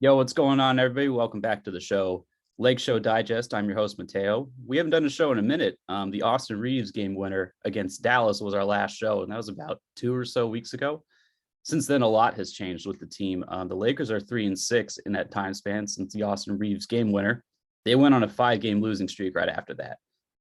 Yo, what's going on, everybody? Welcome back to the show, Lakeshow Digest. I'm your host, Mateo. We haven't done a show in a minute. The Austin Reeves game winner against Dallas was our last show, and that was about 2 or so weeks ago. Since then, a lot has changed with the team. The Lakers are 3-6 in that time span since the Austin Reeves game winner. They went on a 5-game losing streak right after that.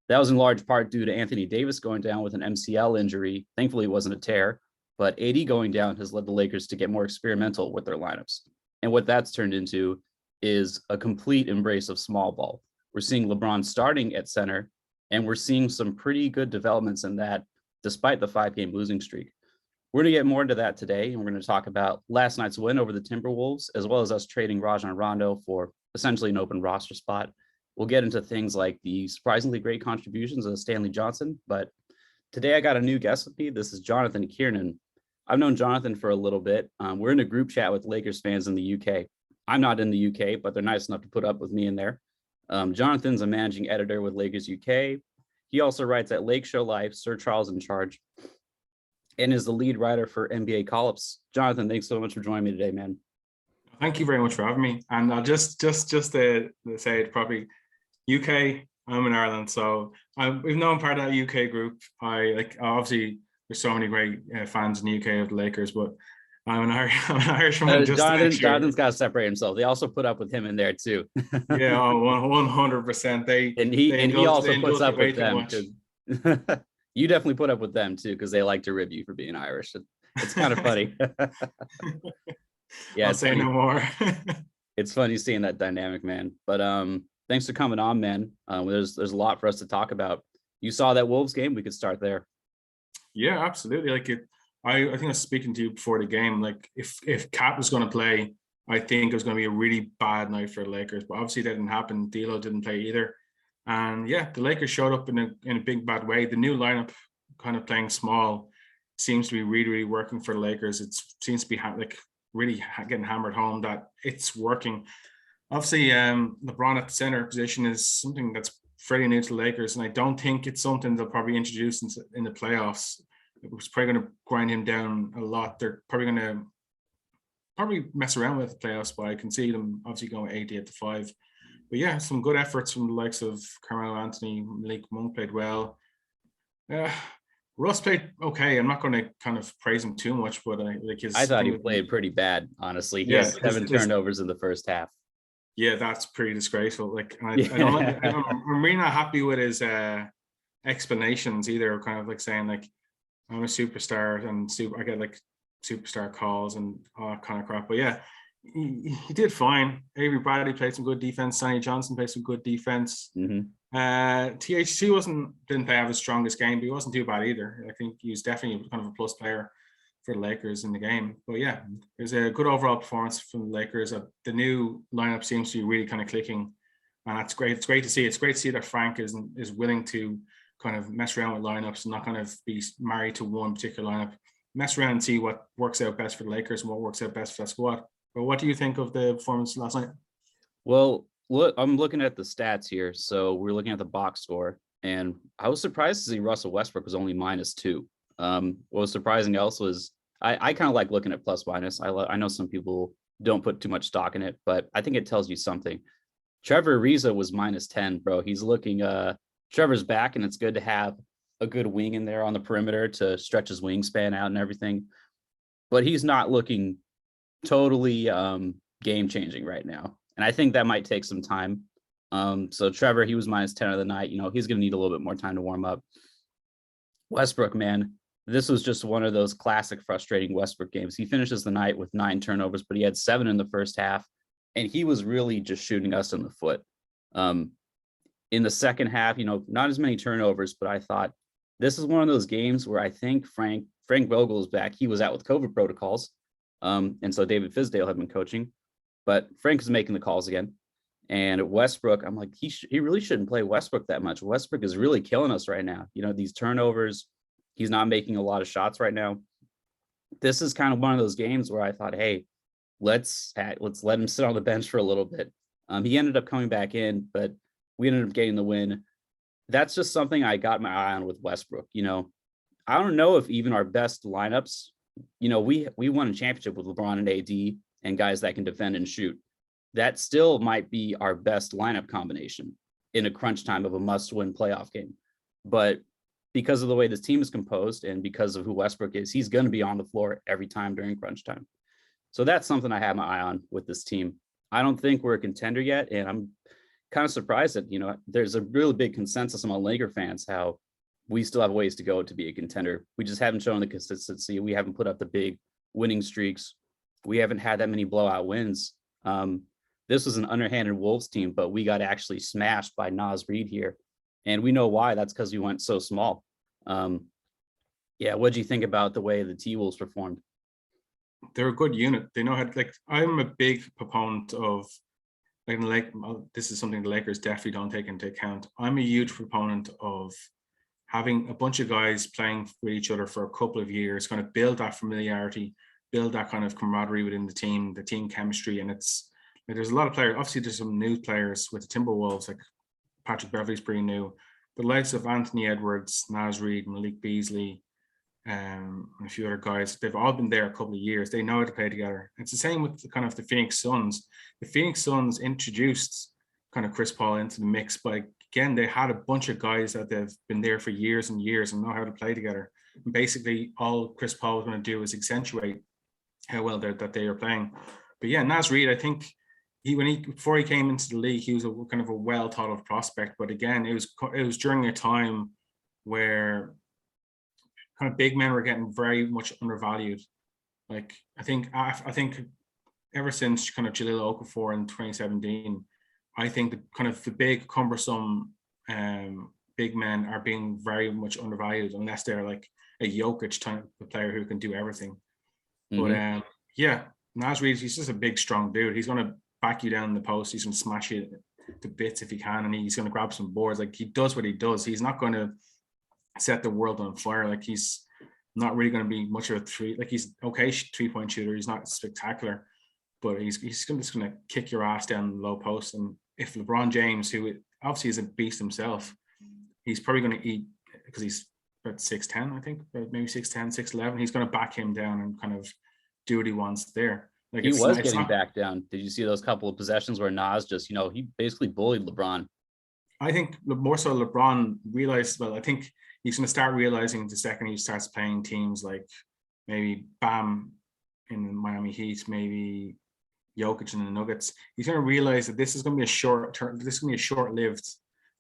That was in large part due to Anthony Davis going down with an MCL injury. Thankfully, it wasn't a tear, but AD going down has led the Lakers to get more experimental with their lineups. And what that's turned into is a complete embrace of small ball. We're seeing LeBron starting at center, and we're seeing some pretty good developments in that despite the 5-game losing streak. We're going to get more into that today, and we're going to talk about last night's win over the Timberwolves, as well as us trading Rajon Rondo for essentially an open roster spot. We'll get into things like the surprisingly great contributions of Stanley Johnson, but today I got a new guest with me. This is Jonathan Kiernan. I've known Jonathan for a little bit. We're in a group chat with Lakers fans in the UK. I'm not in the UK, but they're nice enough to put up with me in there. Jonathan's a managing editor with Lakers UK. He also writes at Lakeshow Life, Sir Charles in Charge, and is the lead writer for NBA Call-Ups. Jonathan, thanks so much for joining me today, man. Thank you very much for having me. And I'll just to say it properly, UK, I'm in Ireland, so we've known part of that UK group. Obviously there's so many great fans in the UK of the Lakers, but I'm an Irishman. Jonathan's got to separate himself. They also put up with him in there too. Yeah, 100%. He also puts up with them too. You definitely put up with them too, because they like to rib you for being Irish. It's kind of funny. Yeah, I'll say no more. It's funny seeing that dynamic, man. But thanks for coming on, man. There's a lot for us to talk about. You saw that Wolves game. We could start there. Yeah, absolutely. I think I was speaking to you before the game. Like, if Cat was going to play, I think it was going to be a really bad night for the Lakers. But obviously that didn't happen. D'Lo didn't play either. And yeah, the Lakers showed up in a big bad way. The new lineup, kind of playing small, seems to be really, really working for the Lakers. It seems to be really getting hammered home that it's working. Obviously, LeBron at the center position is something that's fairly new to the Lakers, and I don't think it's something they'll probably introduce in the playoffs. It was probably going to grind him down a lot. They're probably going to mess around with the playoffs, but I can see them obviously going 80 at the 5. But yeah, some good efforts from the likes of Carmelo Anthony. Malik Monk played well. Russ played okay. I'm not going to kind of praise him too much, but I thought he played pretty bad, honestly. He had 7 turnovers in the first half. Yeah, that's pretty disgraceful. I'm really not happy with his explanations either. Kind of like saying like, I'm a superstar and I get like superstar calls and all that kind of crap. But yeah, he did fine. Avery Bradley played some good defense. Stanley Johnson played some good defense. Mm-hmm. THT didn't play his strongest game, but he wasn't too bad either. I think he was definitely kind of a plus player for the Lakers in the game. But yeah, it was a good overall performance from the Lakers. The new lineup seems to be really kind of clicking, and that's great. It's great to see. It's great to see that Frank is willing to kind of mess around with lineups and not kind of be married to one particular lineup. Mess around and see what works out best for the Lakers and what works out best for that squad. But what do you think of the performance last night? Well, look, I'm looking at the stats here. So we're looking at the box score, and I was surprised to see Russell Westbrook was only -2. What was surprising else was I kind of like looking at plus minus. I know some people don't put too much stock in it, but I think it tells you something. Trevor Ariza was -10, bro. He's looking Trevor's back, and it's good to have a good wing in there on the perimeter to stretch his wingspan out and everything. But he's not looking totally game changing right now. And I think that might take some time. So Trevor, he was -10 of the night. He's going to need a little bit more time to warm up. Westbrook, man, this was just one of those classic frustrating Westbrook games. He finishes the night with 9 turnovers, but he had 7 in the first half, and he was really just shooting us in the foot. In the second half, not as many turnovers, but I thought this is one of those games where I think Frank Vogel is back. He was out with COVID protocols, and so David Fizdale had been coaching, but Frank is making the calls again. And Westbrook, I'm like, he really shouldn't play Westbrook that much. Westbrook is really killing us right now. These turnovers, he's not making a lot of shots right now. This is kind of one of those games where I thought, hey, let's let him sit on the bench for a little bit. He ended up coming back in, but we ended up getting the win. That's just something I got my eye on with Westbrook. I don't know if even our best lineups, we won a championship with LeBron and AD and guys that can defend and shoot. that still might be our best lineup combination in a crunch time of a must-win playoff game. But because of the way this team is composed and because of who Westbrook is, he's going to be on the floor every time during crunch time. So that's something I have my eye on with this team. I don't think we're a contender yet, and I'm kind of surprised that, there's a really big consensus among Laker fans how we still have ways to go to be a contender. We just haven't shown the consistency. We haven't put up the big winning streaks. We haven't had that many blowout wins. This was an underhanded Wolves team, but we got actually smashed by Naz Reid here. And we know why. That's because we went so small. What do you think about the way the T-Wolves performed? They're a good unit. They know how to, I'm a big proponent of, this is something the Lakers definitely don't take into account. I'm a huge proponent of having a bunch of guys playing with each other for a couple of years, kind of build that familiarity, build that kind of camaraderie within the team chemistry. And it's there's a lot of players. Obviously, there's some new players with the Timberwolves, like Patrick Beverley's pretty new. But the likes of Anthony Edwards, Naz Reid, Malik Beasley, and a few other guys, they've all been there a couple of years. They know how to play together. It's the same with the Phoenix Suns. The Phoenix Suns introduced kind of Chris Paul into the mix, but again, they had a bunch of guys that they've been there for years and years and know how to play together. And basically, all Chris Paul was going to do is accentuate how well that they are playing. But yeah, Naz Reid, I think before he came into the league, he was a kind of a well thought of prospect. But again, it was during a time where kind of big men were getting very much undervalued. I think ever since kind of Jahlil Okafor in 2017, I think the big cumbersome big men are being very much undervalued unless they're like a Jokic type of player who can do everything. Mm-hmm. But Naz Reid, he's just a big, strong dude. He's going to back you down in the post. He's going to smash you to bits if he can, and he's going to grab some boards. He does what he does. He's not going to set the world on fire. He's not really going to be much of a three. He's okay 3-point shooter. He's not spectacular, but he's just going to kick your ass down the low post. And if LeBron James, who obviously is a beast himself, he's probably going to eat, because he's about 6'10", I think, maybe 6'10", 6'11". He's going to back him down and kind of do what he wants there. He was getting back down. Did you see those couple of possessions where Naz just, he basically bullied LeBron? I think more so LeBron realized, I think he's going to start realizing the second he starts playing teams like maybe Bam in the Miami Heat, maybe Jokic in the Nuggets. He's going to realize that this is going to be a short-lived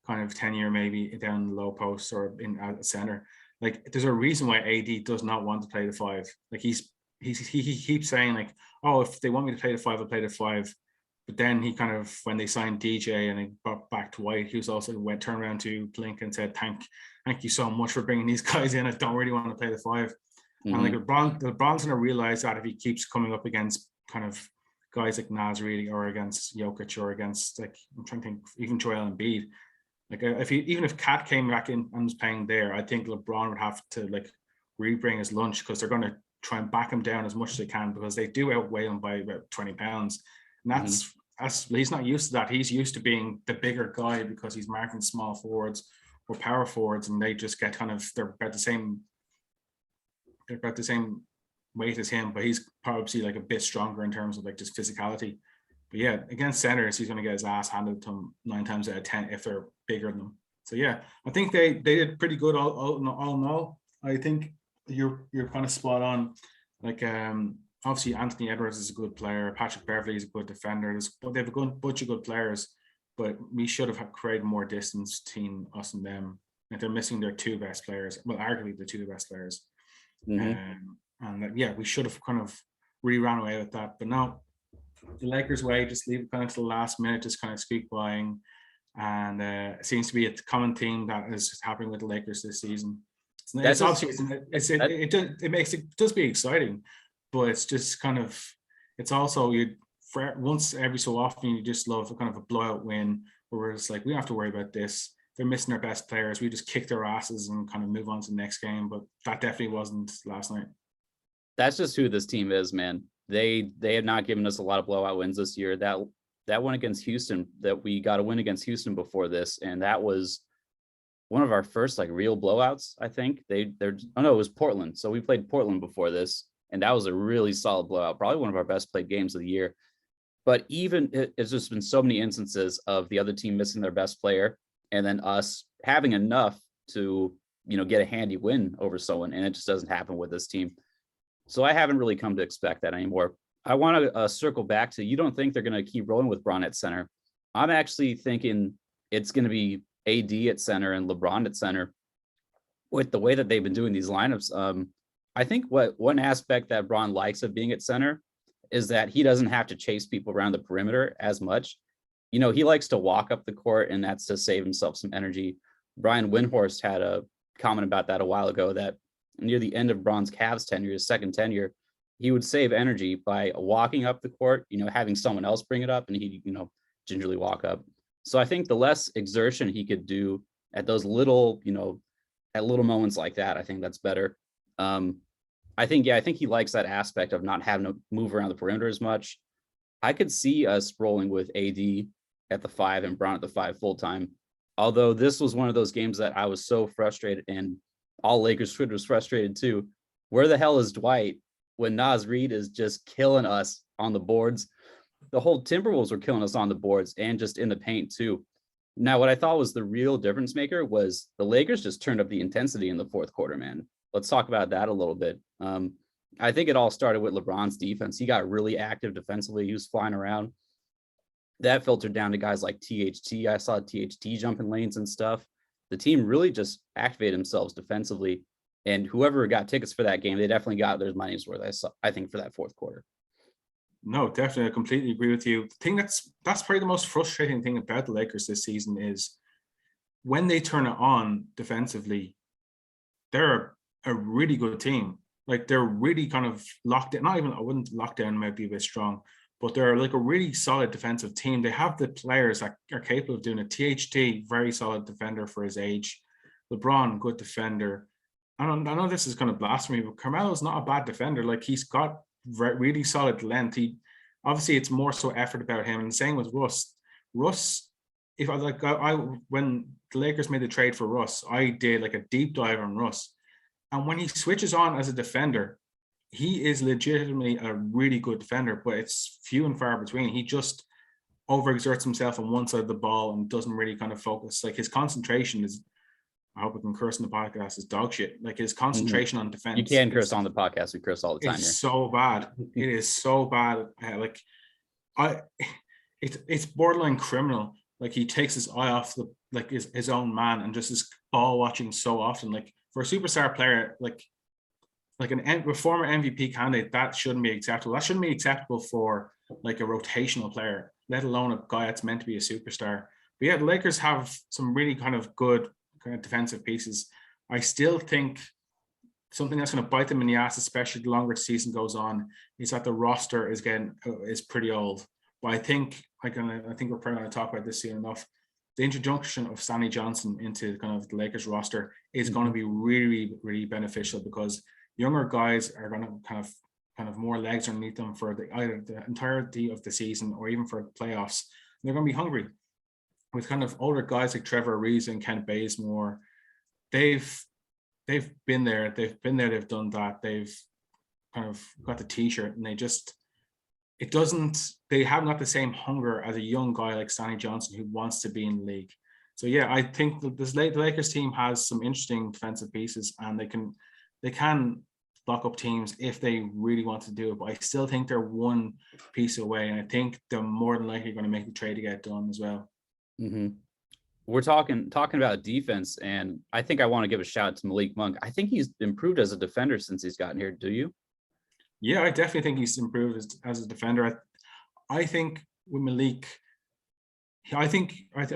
kind of tenure, maybe down the low post or at the center. There's a reason why AD does not want to play the 5. He keeps saying if they want me to play the 5, I'll play the 5. But then he kind of, when they signed DJ and he brought back to White, he was also turned around to Blink and said, thank you so much for bringing these guys in. I don't really want to play the 5. Mm-hmm. And LeBron's going to realize that if he keeps coming up against kind of guys like Naz Reid or against Jokic or against I'm trying to think, even Joel Embiid. Even if Kat came back in and was playing there, I think LeBron would have to rebring his lunch, because they're going to try and back him down as much as they can, because they do outweigh him by about 20 pounds. And that's he's not used to that. He's used to being the bigger guy because he's marking small forwards or power forwards, and they just get they're about the same weight as him, but he's probably a bit stronger in terms of just physicality. But yeah, against centers, he's going to get his ass handed to him 9 times out of 10 if they're bigger than him. So yeah, I think they did pretty good all in all. I think you're kind of spot on. Obviously Anthony Edwards is a good player. Patrick Beverley is a good defender. They have a good bunch of good players, but we should have created more distance between us and them. They're missing their 2 best players. Well, arguably the 2 best players. Mm-hmm. We should have kind of really ran away with that. But no, the Lakers' way, just leave it kind of to the last minute, just kind of squeak buying. And it seems to be a common theme that is happening with the Lakers this season. It does be exciting, but it's just kind of, it's also once every so often you just love a kind of a blowout win where it's we don't have to worry about this. They're missing their best players. We just kick their asses and kind of move on to the next game. But that definitely wasn't last night. That's just who this team is, man. They have not given us a lot of blowout wins this year. That one against Houston, that we got a win against Houston before this, and that was one of our first real blowouts. I think it was Portland. So we played Portland before this, and that was a really solid blowout, probably one of our best played games of the year. But even it's just been so many instances of the other team missing their best player and then us having enough to, get a handy win over someone. And it just doesn't happen with this team. So I haven't really come to expect that anymore. I want to circle back to, you don't think they're going to keep rolling with Bron at center. I'm actually thinking it's going to be AD at center and LeBron at center with the way that they've been doing these lineups. I think one aspect that Bron likes of being at center is that he doesn't have to chase people around the perimeter as much. He likes to walk up the court, and that's to save himself some energy. Brian Windhorst had a comment about that a while ago, that near the end of Bron's Cavs tenure, his second tenure, he would save energy by walking up the court, having someone else bring it up, and he, gingerly walk up. So I think the less exertion he could do at those little, at little moments like that, I think that's better. I think he likes that aspect of not having to move around the perimeter as much. I could see us rolling with AD at the 5 and Bron at the 5 full time. Although this was one of those games that I was so frustrated, and all Lakers Twitter was frustrated too. Where the hell is Dwight when Naz Reid is just killing us on the boards? The whole Timberwolves were killing us on the boards and just in the paint too. Now, what I thought was the real difference maker was the Lakers just turned up the intensity in the fourth quarter, man. Let's talk about that a little bit. I think it all started with LeBron's defense. He got really active defensively. He was flying around. That filtered down to guys like THT. I saw THT jumping lanes and stuff. The team really just activated themselves defensively. And whoever got tickets for that game, they definitely got their money's worth, I think, for that fourth quarter. No, definitely. I completely agree with you. The thing that's probably the most frustrating thing about the Lakers this season is when they turn it on defensively, they're a really good team. Like, they're really kind of locked in. Not even, I wouldn't, lockdown might be a bit strong, but they're like a really solid defensive team. They have the players that are capable of doing it. THT, very solid defender for his age. LeBron, good defender. I know this is kind of blasphemy, but Carmelo's not a bad defender. Like, he's got really solid length. He obviously, it's more so effort about him. And the same with Russ. If when the Lakers made the trade for Russ, I did like a deep dive on Russ. And when he switches on as a defender, he is legitimately a really good defender, but it's few and far between. He just overexerts himself on one side of the ball and doesn't really kind of focus. Like, his concentration is, I hope we can curse in the podcast, is dog shit. Like, his concentration on defense. You can curse on the podcast. We curse all the time. It's so bad. It is so bad. It's borderline criminal. Like, he takes his eye off his own man and just is ball watching so often. Like, for a superstar player, like a former MVP candidate, that shouldn't be acceptable. That shouldn't be acceptable for like a rotational player, let alone a guy that's meant to be a superstar. But yeah, the Lakers have some really kind of good kind of defensive pieces. I still think something that's going to bite them in the ass, especially the longer the season goes on, is that the roster is pretty old. But I think we're probably going to talk about this soon enough. The introduction of Stanley Johnson into kind of the Lakers roster is going to be really, really beneficial, because younger guys are going to kind of more legs underneath them for either the entirety of the season or even for the playoffs. They're going to be hungry. With kind of older guys like Trevor Ariza and Kent Bazemore, they've been there. They've done that. They've kind of got the t-shirt, and they haven't got the same hunger as a young guy like Stanley Johnson who wants to be in the league. So yeah, I think that the Lakers team has some interesting defensive pieces, and they can lock up teams if they really want to do it. But I still think they're one piece away, and I think they're more than likely going to make the trade to get it done as well. Mm-hmm. We're talking about defense, and I think I want to give a shout out to Malik Monk. I think he's improved as a defender since he's gotten here. Do you? Yeah, I definitely think he's improved as a defender. I think with Malik, I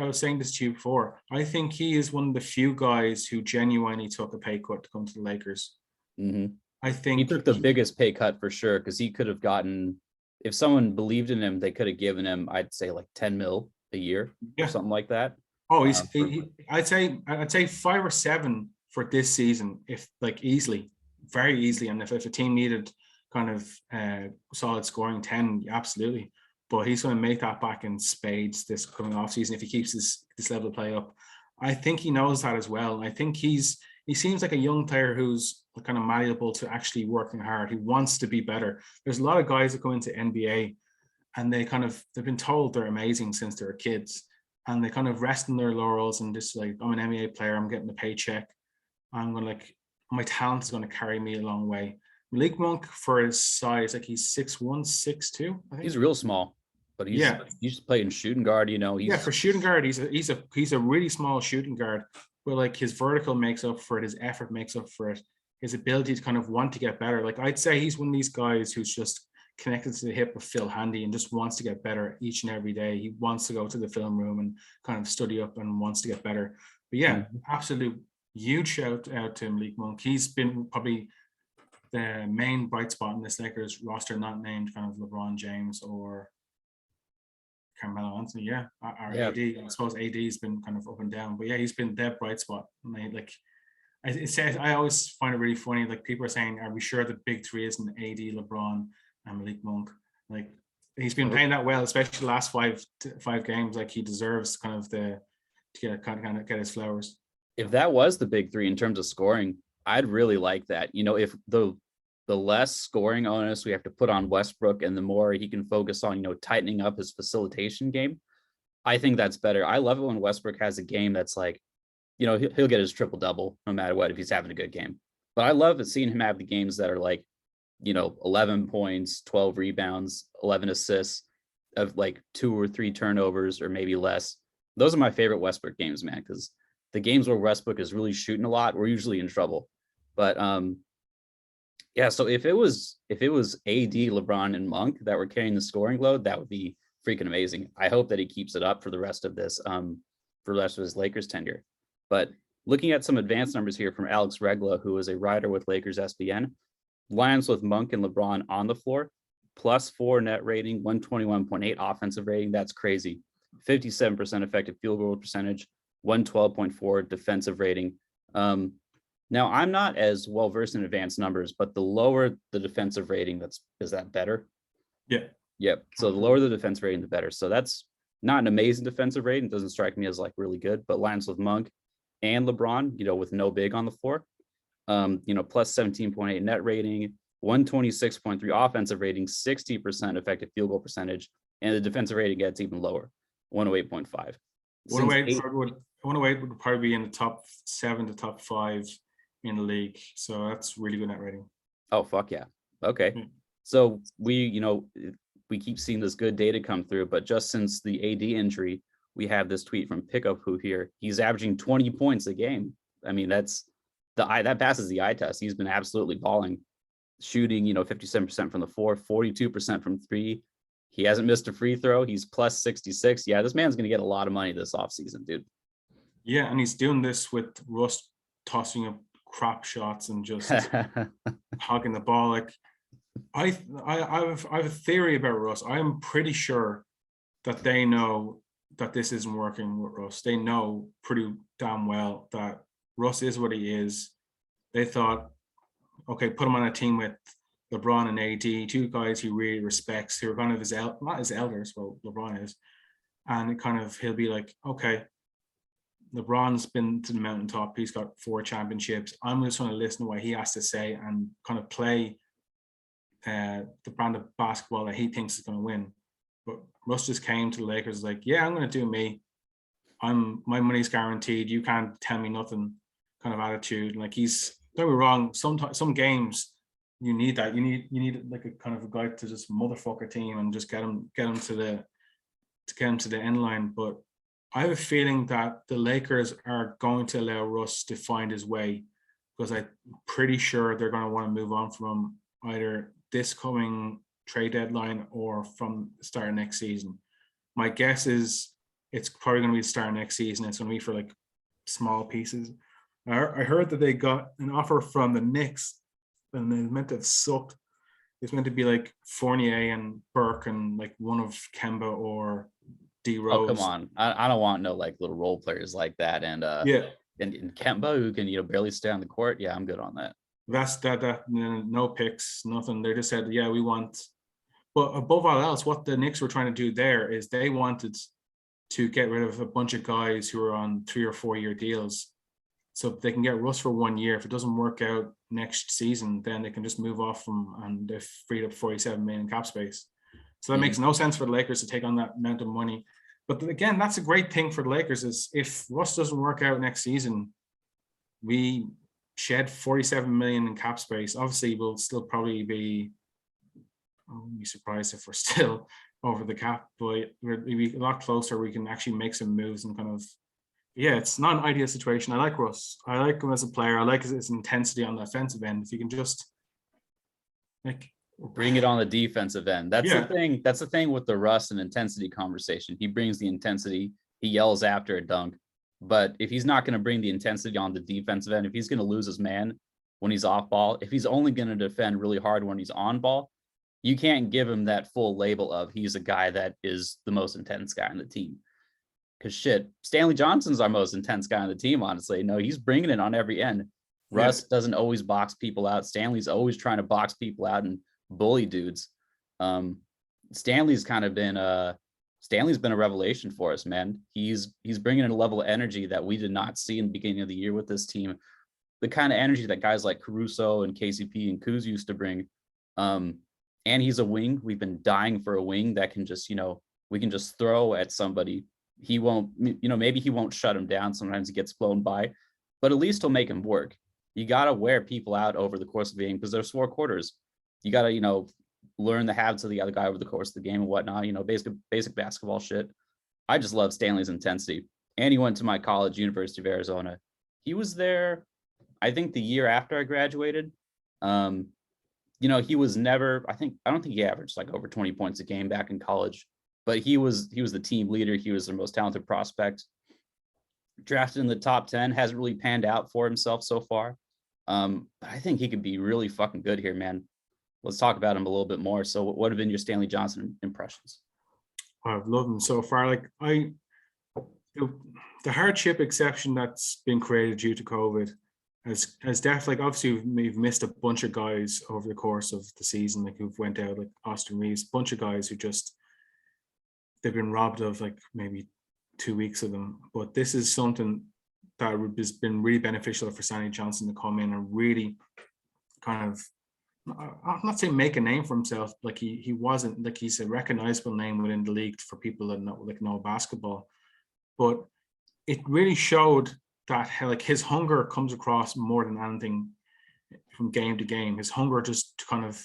was saying this to you before, I think he is one of the few guys who genuinely took a pay cut to come to the Lakers. Mm-hmm. I think he took the biggest pay cut for sure, because he could have gotten, if someone believed in him, they could have given him, I'd say, like 10 mil a year or something like that. Oh, I'd say 5 or 7 for this season, if like easily, very easily. And if a team needed kind of solid scoring, 10, absolutely. But he's going to make that back in spades this coming off season if he keeps this level of play up. I think he knows that as well. And I think he seems like a young player who's kind of malleable to actually working hard. He wants to be better. There's a lot of guys that go into NBA and they've been told they're amazing since they were kids, and they kind of rest in their laurels and just like, I'm an NBA player, I'm getting a paycheck, I'm gonna like, my talent is going to carry me a long way. Malik Monk, for his size, like he's 6'1", 6'2", I think. He's real small, but he's just playing shooting guard. He's for shooting guard, he's a really small shooting guard, but like his vertical makes up for it, his effort makes up for it, his ability to kind of want to get better. Like I'd say he's one of these guys who's just connected to the hip of Phil Handy and just wants to get better each and every day. He wants to go to the film room and kind of study up and wants to get better. But yeah, absolute huge shout out to Malik Monk. He's been probably the main bright spot in this Lakers roster, not named kind of LeBron James or Carmelo Anthony. Yeah, or AD. I suppose AD's been kind of up and down, but yeah, he's been that bright spot. And like it says, I always find it really funny. Like people are saying, "Are we sure the big three isn't AD, LeBron, and Malik Monk?" Like he's been playing that well, especially the last five games. Like he deserves kind of to get his flowers. If that was the big three in terms of scoring, I'd really like that. If the less scoring onus we have to put on Westbrook and the more he can focus on, tightening up his facilitation game, I think that's better. I love it when Westbrook has a game that's like, he'll get his triple double no matter what if he's having a good game. But I love seeing him have the games that are like, 11 points, 12 rebounds, 11 assists of like 2 or 3 turnovers or maybe less. Those are my favorite Westbrook games, man, because the games where Westbrook is really shooting a lot, we're usually in trouble. But yeah, so if it was AD, LeBron, and Monk that were carrying the scoring load, that would be freaking amazing. I hope that he keeps it up for the rest of this, for the rest of his Lakers tenure. But looking at some advanced numbers here from Alex Regla, who is a writer with Lakers SBN, lines with Monk and LeBron on the floor, +4 net rating, 121.8 offensive rating. That's crazy. 57% effective field goal percentage, 112.4 defensive rating. Now, I'm not as well versed in advanced numbers, but the lower the defensive rating, is that better? Yeah. Yep. So the lower the defense rating, the better. So that's not an amazing defensive rating. It doesn't strike me as like really good, but lines with Monk and LeBron, with no big on the floor, +17.8 net rating, 126.3 offensive rating, 60% effective field goal percentage, and the defensive rating gets even lower, 108.5. 108 would probably be in the top 7 to top 5 in the league. So that's really good net rating. Oh, fuck yeah. Okay. So we keep seeing this good data come through, but just since the AD injury, we have this tweet from Pickup Who here. He's averaging 20 points a game. I mean, that passes the eye test. He's been absolutely balling, shooting, 57% from the floor, 42% from 3. He hasn't missed a free throw. He's +66. Yeah, this man's going to get a lot of money this offseason, dude. Yeah, and he's doing this with Russ tossing up crap shots and just hogging the ball. Like I have a theory about Russ. I am pretty sure that they know that this isn't working with Russ. They know pretty damn well that Russ is what he is. They thought, okay, put him on a team with LeBron and AD, 2 guys he really respects, who are kind of not his elders, well, LeBron is. And it kind of, he'll be like, okay, LeBron's been to the mountaintop. He's got 4 championships. I'm just going to listen to what he has to say and kind of play the brand of basketball that he thinks is going to win. But Russ just came to the Lakers like, yeah, I'm going to do me. My money's guaranteed. You can't tell me nothing kind of attitude. Like don't get me wrong, some games you need that. You need like a kind of a guy to just motherfuck a team and just get him to the end line. But I have a feeling that the Lakers are going to allow Russ to find his way, because I'm pretty sure they're going to want to move on from him either this coming trade deadline or from the start of next season. My guess is it's probably going to be the start of next season. It's going to be for like small pieces. I heard that they got an offer from the Knicks, and it meant to have sucked. It's meant to be like Fournier and Burke and like one of Kemba or D Rose. Oh, come on. I don't want no like little role players like that. And and Kemba, who can barely stay on the court. Yeah, I'm good on that. That's that no picks, nothing. They just said, yeah, we want. But above all else, what the Knicks were trying to do there is they wanted to get rid of a bunch of guys who are on 3 or 4 year deals, so they can get Russ for 1 year. If it doesn't work out next season, then they can just move off from, and they've freed up 47 million cap space. So that makes no sense for the Lakers to take on that amount of money. But again, that's a great thing for the Lakers is if Russ doesn't work out next season, we shed 47 million in cap space. Obviously, we'll still probably be, I wouldn't be surprised if we're still over the cap, but we'll be a lot closer. We can actually make some moves and kind of, yeah, it's not an ideal situation. I like Russ. I like him as a player. I like his intensity on the offensive end. If you can just like bring it on the defensive end. That's Yeah. the thing. That's the thing with the Russ and intensity conversation. He brings the intensity. He yells after a dunk. But if he's not going to bring the intensity on the defensive end, if he's going to lose his man when he's off ball, if he's only going to defend really hard when he's on ball, you can't give him that full label of he's a guy that is the most intense guy on the team. Because shit, Stanley Johnson's our most intense guy on the team, honestly. No, he's bringing it on every end. Russ doesn't always box people out. Stanley's always trying to box people out and bully dudes. Stanley's been a revelation for us, man. He's bringing in a level of energy that we did not see in the beginning of the year with this team. The kind of energy that guys like Caruso and KCP and Kuz used to bring. And he's a wing. We've been dying for a wing that can just, we can just throw at somebody. He won't, maybe he won't shut him down. Sometimes he gets blown by, but at least he'll make him work. You got to wear people out over the course of the game because there's 4 quarters. You got to, learn the habits of the other guy over the course of the game and whatnot, basic basketball shit. I just love Stanley's intensity. And he went to my college, University of Arizona. He was there, I think, the year after I graduated. He was never, I don't think he averaged like over 20 points a game back in college, but he was the team leader. He was the most talented prospect. Drafted in the top 10, hasn't really panned out for himself so far. But I think he could be really fucking good here, man. Let's talk about him a little bit more. So what have been your Stanley Johnson impressions? I've loved him so far. Like the hardship exception that's been created due to COVID has definitely, obviously we've missed a bunch of guys over the course of the season, like who've went out, like Austin Reeves, a bunch of guys who they've been robbed of like maybe 2 weeks of them. But this is something that has been really beneficial for Stanley Johnson to come in and really kind of, I'm not saying make a name for himself, like he wasn't, like he's a recognizable name within the league for people that know basketball, but it really showed that like his hunger comes across more than anything from game to game. His hunger just kind of,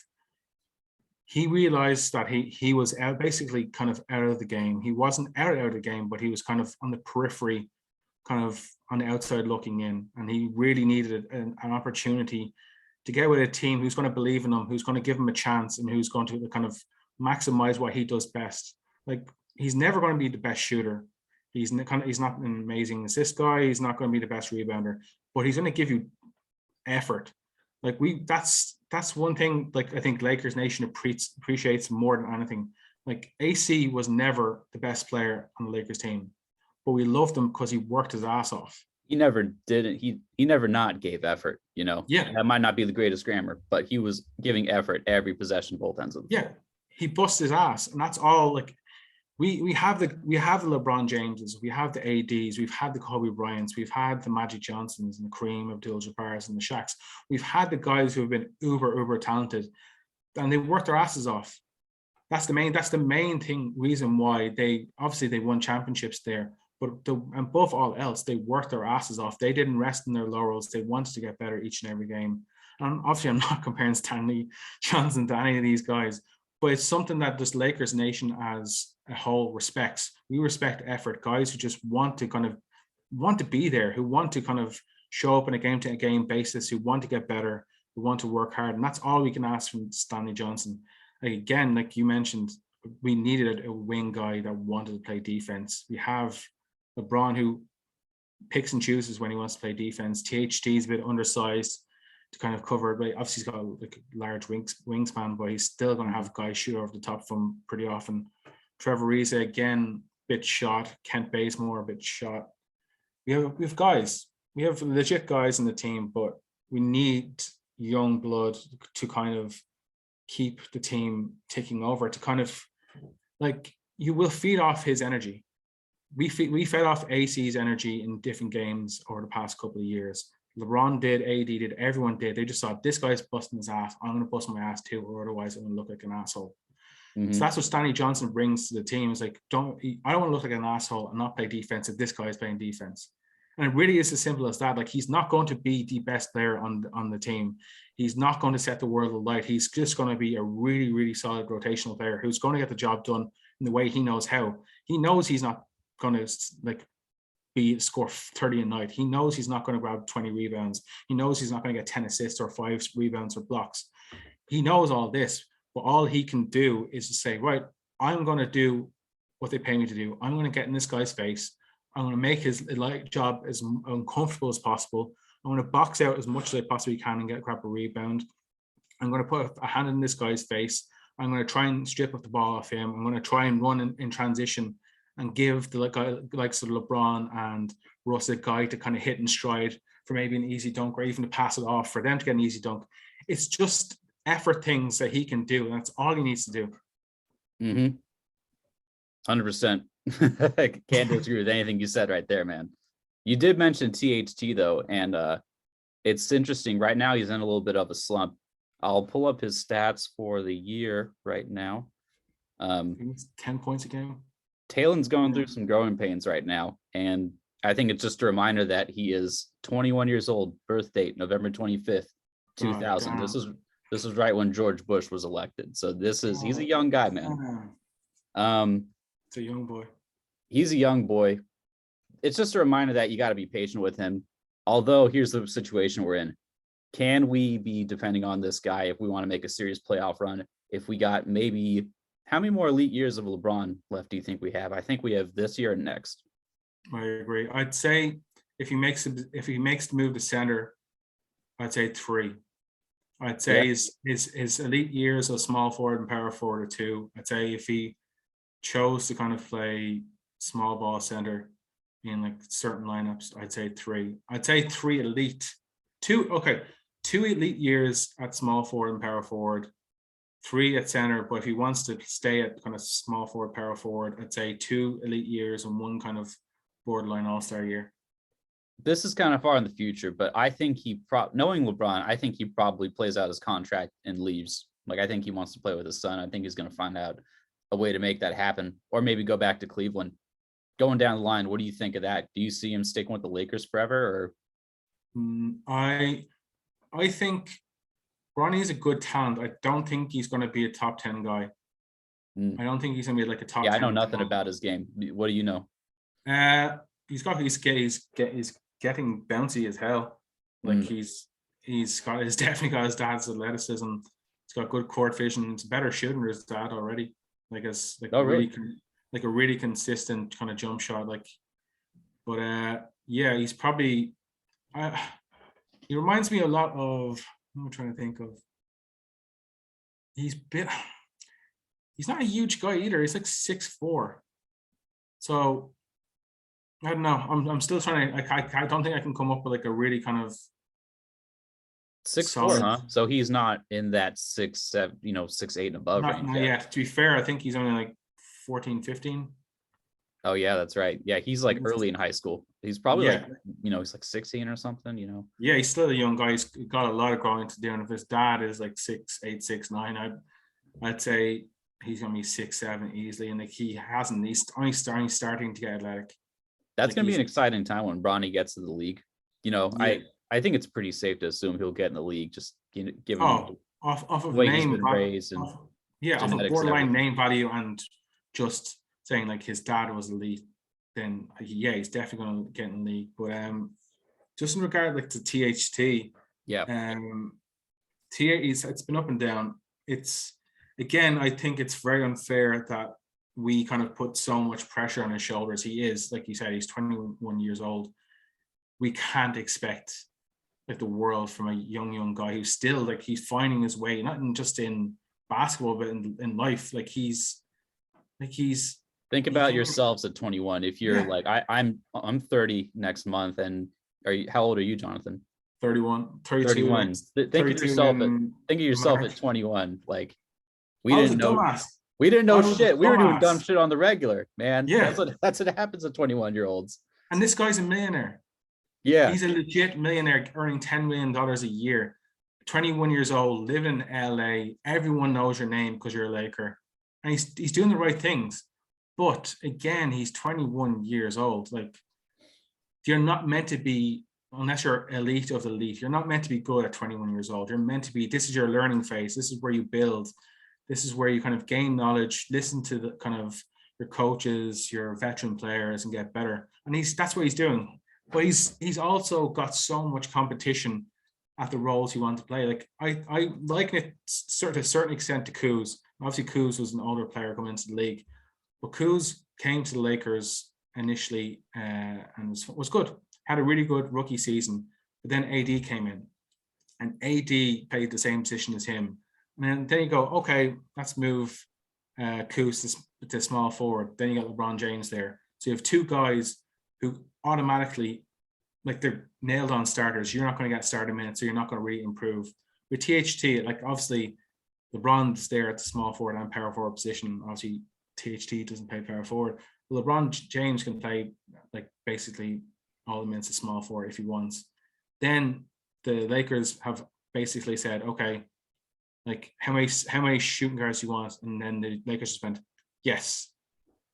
he realized that he was basically kind of out of the game. He wasn't out of the game, but he was kind of on the periphery, kind of on the outside looking in, and he really needed an opportunity to get with a team who's going to believe in him, who's going to give him a chance, and who's going to kind of maximize what he does best. Like, he's never going to be the best shooter. He's not an amazing assist guy. He's not going to be the best rebounder, but he's going to give you effort. Like that's one thing. Like I think Lakers Nation appreciates more than anything. Like AC was never the best player on the Lakers team, but we loved him because he worked his ass off. He never didn't. He never not gave effort. Yeah, that might not be the greatest grammar, but he was giving effort every possession, both ends of the floor. He busted his ass, and that's all. Like we have the LeBron Jameses, we have the ADs, we've had the Kobe Bryants, we've had the Magic Johnsons and the Kareem Abdul-Jabbars and the Shaqs. We've had the guys who have been uber talented, and they worked their asses off. That's the main reason why they won championships there. But above all else, they worked their asses off. They didn't rest in their laurels. They wanted to get better each and every game. And obviously, I'm not comparing Stanley Johnson to any of these guys, but it's something that this Lakers Nation as a whole respects. We respect effort, guys who just want to be there, who want to kind of show up on a game-to-game basis, who want to get better, who want to work hard. And that's all we can ask from Stanley Johnson. Like, again, like you mentioned, we needed a wing guy that wanted to play defense. We have LeBron, who picks and chooses when he wants to play defense. THT is a bit undersized to kind of cover, but obviously he's got like a large wingspan, but he's still going to have guys shoot over the top from him pretty often. Trevor Ariza, again, bit shot. Kent Bazemore, a bit shot. We have guys. We have legit guys in the team, but we need young blood to kind of keep the team ticking over, to kind of, like, you will feed off his energy. We fed off AC's energy in different games over the past couple of years. LeBron did, AD did, everyone did. They just thought, this guy's busting his ass, I'm going to bust my ass too, or otherwise I'm going to look like an asshole. So that's what Stanley Johnson brings to the team. It's like, I don't want to look like an asshole and not play defense if this guy is playing defense. And it really is as simple as that. Like, he's not going to be the best player on the team. He's not going to set the world alight. He's just going to be a really, really solid rotational player who's going to get the job done in the way he knows how. He knows he's not going to score 30 a night. He knows he's not going to grab 20 rebounds. He knows he's not going to get 10 assists or 5 rebounds or blocks. He knows all this, but all he can do is to say, right, I'm going to do what they pay me to do. I'm going to get in this guy's face. I'm going to make his job as uncomfortable as possible. I'm going to box out as much as I possibly can and grab a rebound. I'm going to put a hand in this guy's face. I'm going to try and strip up the ball off him. I'm going to try and run in transition and give the likes of LeBron and Russ a guy to kind of hit in stride for maybe an easy dunk, or even to pass it off for them to get an easy dunk. It's just effort things that he can do, and that's all he needs to do. 100%. I can't disagree with anything you said right there, man. You did mention THT though, and it's interesting. Right now, he's in a little bit of a slump. I'll pull up his stats for the year right now. He's 10 points a game. Talen's going through some growing pains right now, and I think it's just a reminder that he is 21 years old, birth date November 25th, 2000. This is right when George Bush was elected. So he's a young guy, man. It's a young boy. He's a young boy. It's just a reminder that you got to be patient with him. Although here's the situation we're in. Can we be depending on this guy if we want to make a serious playoff run? If we got maybe, how many more elite years of LeBron left do you think we have? I think we have this year and next. I agree. I'd say if he makes the move to center, I'd say 3. I'd say his elite years of small forward and power forward are 2. I'd say if he chose to kind of play small ball center in like certain lineups, I'd say 3. I'd say 3 elite. 2 elite years at small forward and power forward, 3 at center. But if he wants to stay at kind of small forward, power forward, I'd say 2 elite years and 1 kind of borderline all-star year. This is kind of far in the future, but I think knowing LeBron, I think he probably plays out his contract and leaves. Like, I think he wants to play with his son. I think he's going to find out a way to make that happen, or maybe go back to Cleveland. Going down the line, what do you think of that? Do you see him sticking with the Lakers forever, or? I think Bronny's a good talent. I don't think he's going to be a top 10 guy. I don't think he's going to be like a top 10. I know nothing about his game. What do you know? He's getting bouncy as hell. Like he's definitely got his dad's athleticism. He's got good court vision. He's a better shooter than his dad already. A really consistent kind of jump shot. He's probably. He reminds me a lot of. I'm trying to think of. He's not a huge guy either. He's like 6'4". So I don't know. I'm still trying to. I don't think I can come up with like a really kind of 6'4", huh? So he's not in that 6'7", 6'8" and above range. Yeah. To be fair, I think he's only like 14, 15. Oh yeah, that's right. Yeah, he's like early in high school. He's probably he's like 16 or something. Yeah, he's still a young guy. He's got a lot of growing to do. And if his dad is like 6'8", 6'9", I'd say he's gonna be 6'7" easily. And like he's only starting to get athletic. That's gonna be an exciting time when Bronny gets to the league. I think it's pretty safe to assume he'll get in the league. Just given off of name raised and off of borderline name value, and just saying like his dad was elite, then he's definitely going to get in the league. But just in regard like to THT, it's been up and down. It's again, I think it's very unfair that we kind of put so much pressure on his shoulders. He is, like you said, he's 21 years old. We can't expect like the world from a young guy who's still like he's finding his way, not just in basketball but in life. Think about yourselves at 21. If you're like I'm 30 next month, and how old are you, Jonathan? 31. 31. Think of yourself at 21. Like we didn't know shit. We were doing dumb shit on the regular, man. Yeah, that's what happens to 21-year-olds. And this guy's a millionaire. Yeah, he's a legit millionaire, earning $10 million a year. 21 years old, living in LA. Everyone knows your name because you're a Laker. and he's doing the right things. But again, he's 21 years old. Like, you're not meant to be, unless you're elite of the elite, you're not meant to be good at 21 years old. You're meant to be, this is your learning phase. This is where you build. This is where you kind of gain knowledge, listen to the kind of your coaches, your veteran players, and get better. And that's what he's doing. But he's also got so much competition at the roles he wants to play. Like, I liken it to a certain extent to Kuz. Obviously, Kuz was an older player coming into the league, but Kuz came to the Lakers initially and was good. Had a really good rookie season, but then AD came in, and AD played the same position as him. And then you go, okay, let's move Kuz to small forward. Then you got LeBron James there. So you have two guys who automatically, like, they're nailed on starters. You're not going to get starter minutes, so you're not going to really improve. With THT, like, obviously LeBron's there at the small forward and power forward position. Obviously THT doesn't play power forward. But LeBron James can play, like, basically all the minutes of small forward if he wants. Then the Lakers have basically said, okay, like, how many shooting guards do you want? And then the Lakers just went, yes.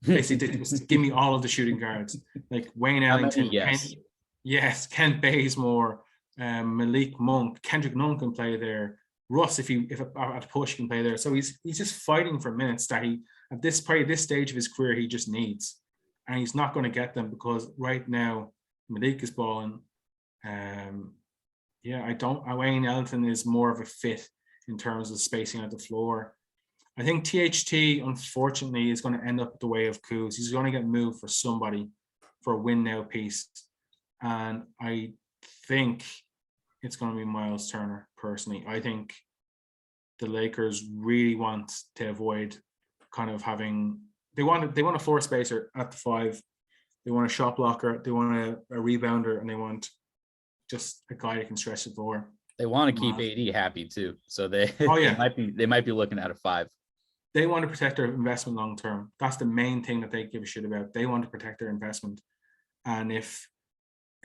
Basically, give me all of the shooting guards. Like Wayne Ellington, yes. Kent Bazemore, Malik Monk, Kendrick Nunn can play there. Russ, if at push, can play there. So he's just fighting for minutes that he, at this stage of his career, he just needs, and he's not going to get them because right now Malik is balling. Wayne Ellington is more of a fit in terms of spacing out the floor. I think THT, unfortunately, is going to end up the way of Kuz. He's going to get moved for somebody, for a win now piece. And I think it's going to be Myles Turner, personally. I think the Lakers really want to avoid kind of having, they want a floor spacer at the 5. They want a shot blocker. They want a rebounder, and they want just a guy that can stretch the floor. They want to keep AD happy too. So they might be looking at a 5. They want to protect their investment long term. That's the main thing that they give a shit about. They want to protect their investment. And if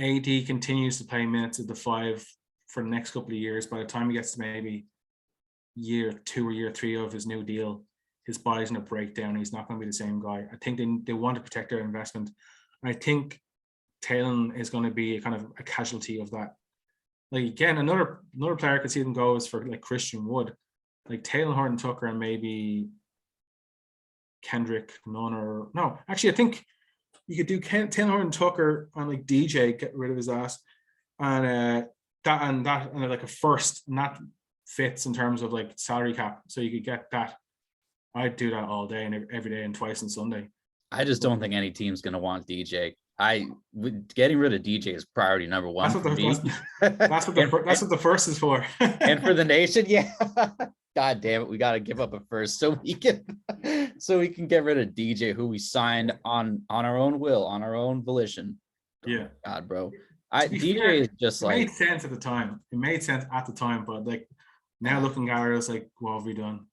AD continues to play minutes at the 5 for the next couple of years, by the time he gets to maybe year 2 or year 3 of his new deal, his body's going to break down. He's not going to be the same guy. I think they want to protect their investment. And I think Taylor is going to be a kind of a casualty of that. Like, again, another player I could see them go is for, like, Christian Wood. Like Taylor Horton Tucker and maybe Kendrick Nunn, or no, actually I think you could do Taylor Horton Tucker on, like, DJ, get rid of his ass, and that like a first, and that fits in terms of, like, salary cap, so you could get that. I'd do that all day and every day and twice on Sunday. I just don't think any team's going to want DJ. Getting rid of DJ is priority number 1 for me. That's what the first is for. And for the nation, yeah. God damn it, we got to give up a first so we can get rid of DJ, who we signed on our own will, on our own volition. Yeah. God, bro. DJ is just like, it made sense at the time. It made sense at the time, but, like, now looking at it, it's like, what have we done?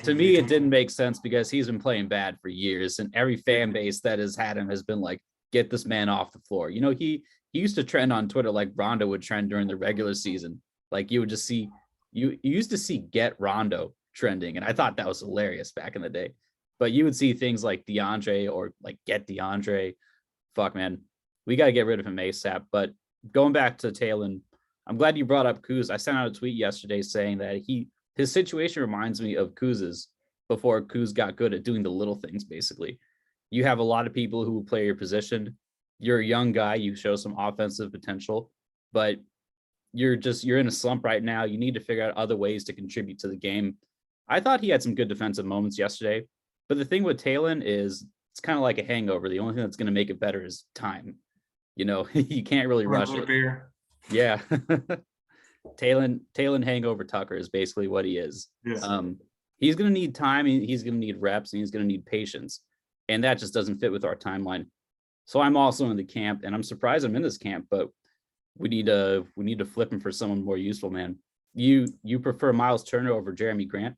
To me, it didn't make sense because he's been playing bad for years, and every fan base that has had him has been like, get this man off the floor. You know, he used to trend on Twitter like Rondo would trend during the regular season. Like, you would just see, you used to see get Rondo trending, and I thought that was hilarious back in the day. But you would see things like DeAndre or like get DeAndre. Fuck, man, we got to get rid of him ASAP. But going back to Taylor, I'm glad you brought up Kuz. I sent out a tweet yesterday saying that his situation reminds me of Kuz's before Kuz got good at doing the little things. Basically, you have a lot of people who play your position. You're a young guy. You show some offensive potential, but you're in a slump right now. You need to figure out other ways to contribute to the game. I thought he had some good defensive moments yesterday, but the thing with Taylor is it's kind of like a hangover. The only thing that's going to make it better is time. You know, you can't really rush it. Beer. Yeah. Taylor hangover Tucker is basically what he is. Yes. He's going to need time. He's going to need reps, and he's going to need patience. And that just doesn't fit with our timeline. So I'm also in the camp, and I'm surprised I'm in this camp, but we need to flip him for someone more useful, man. You prefer Myles Turner over Jeremy Grant?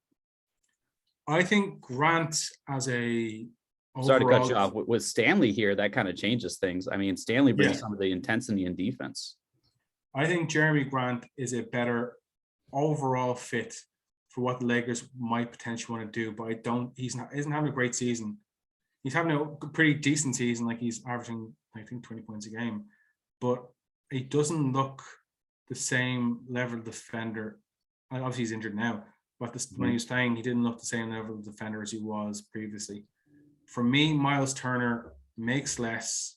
I think Grant as a Sorry to cut you off. With Stanley here, that kind of changes things. I mean, Stanley brings some of the intensity and defense. I think Jeremy Grant is a better overall fit for what the Lakers might potentially want to do, but isn't having a great season. He's having a pretty decent season, like he's averaging, I think, 20 points a game, but he doesn't look the same level of defender. Obviously he's injured now, but when he was playing, he didn't look the same level of defender as he was previously. For me, Myles Turner makes less.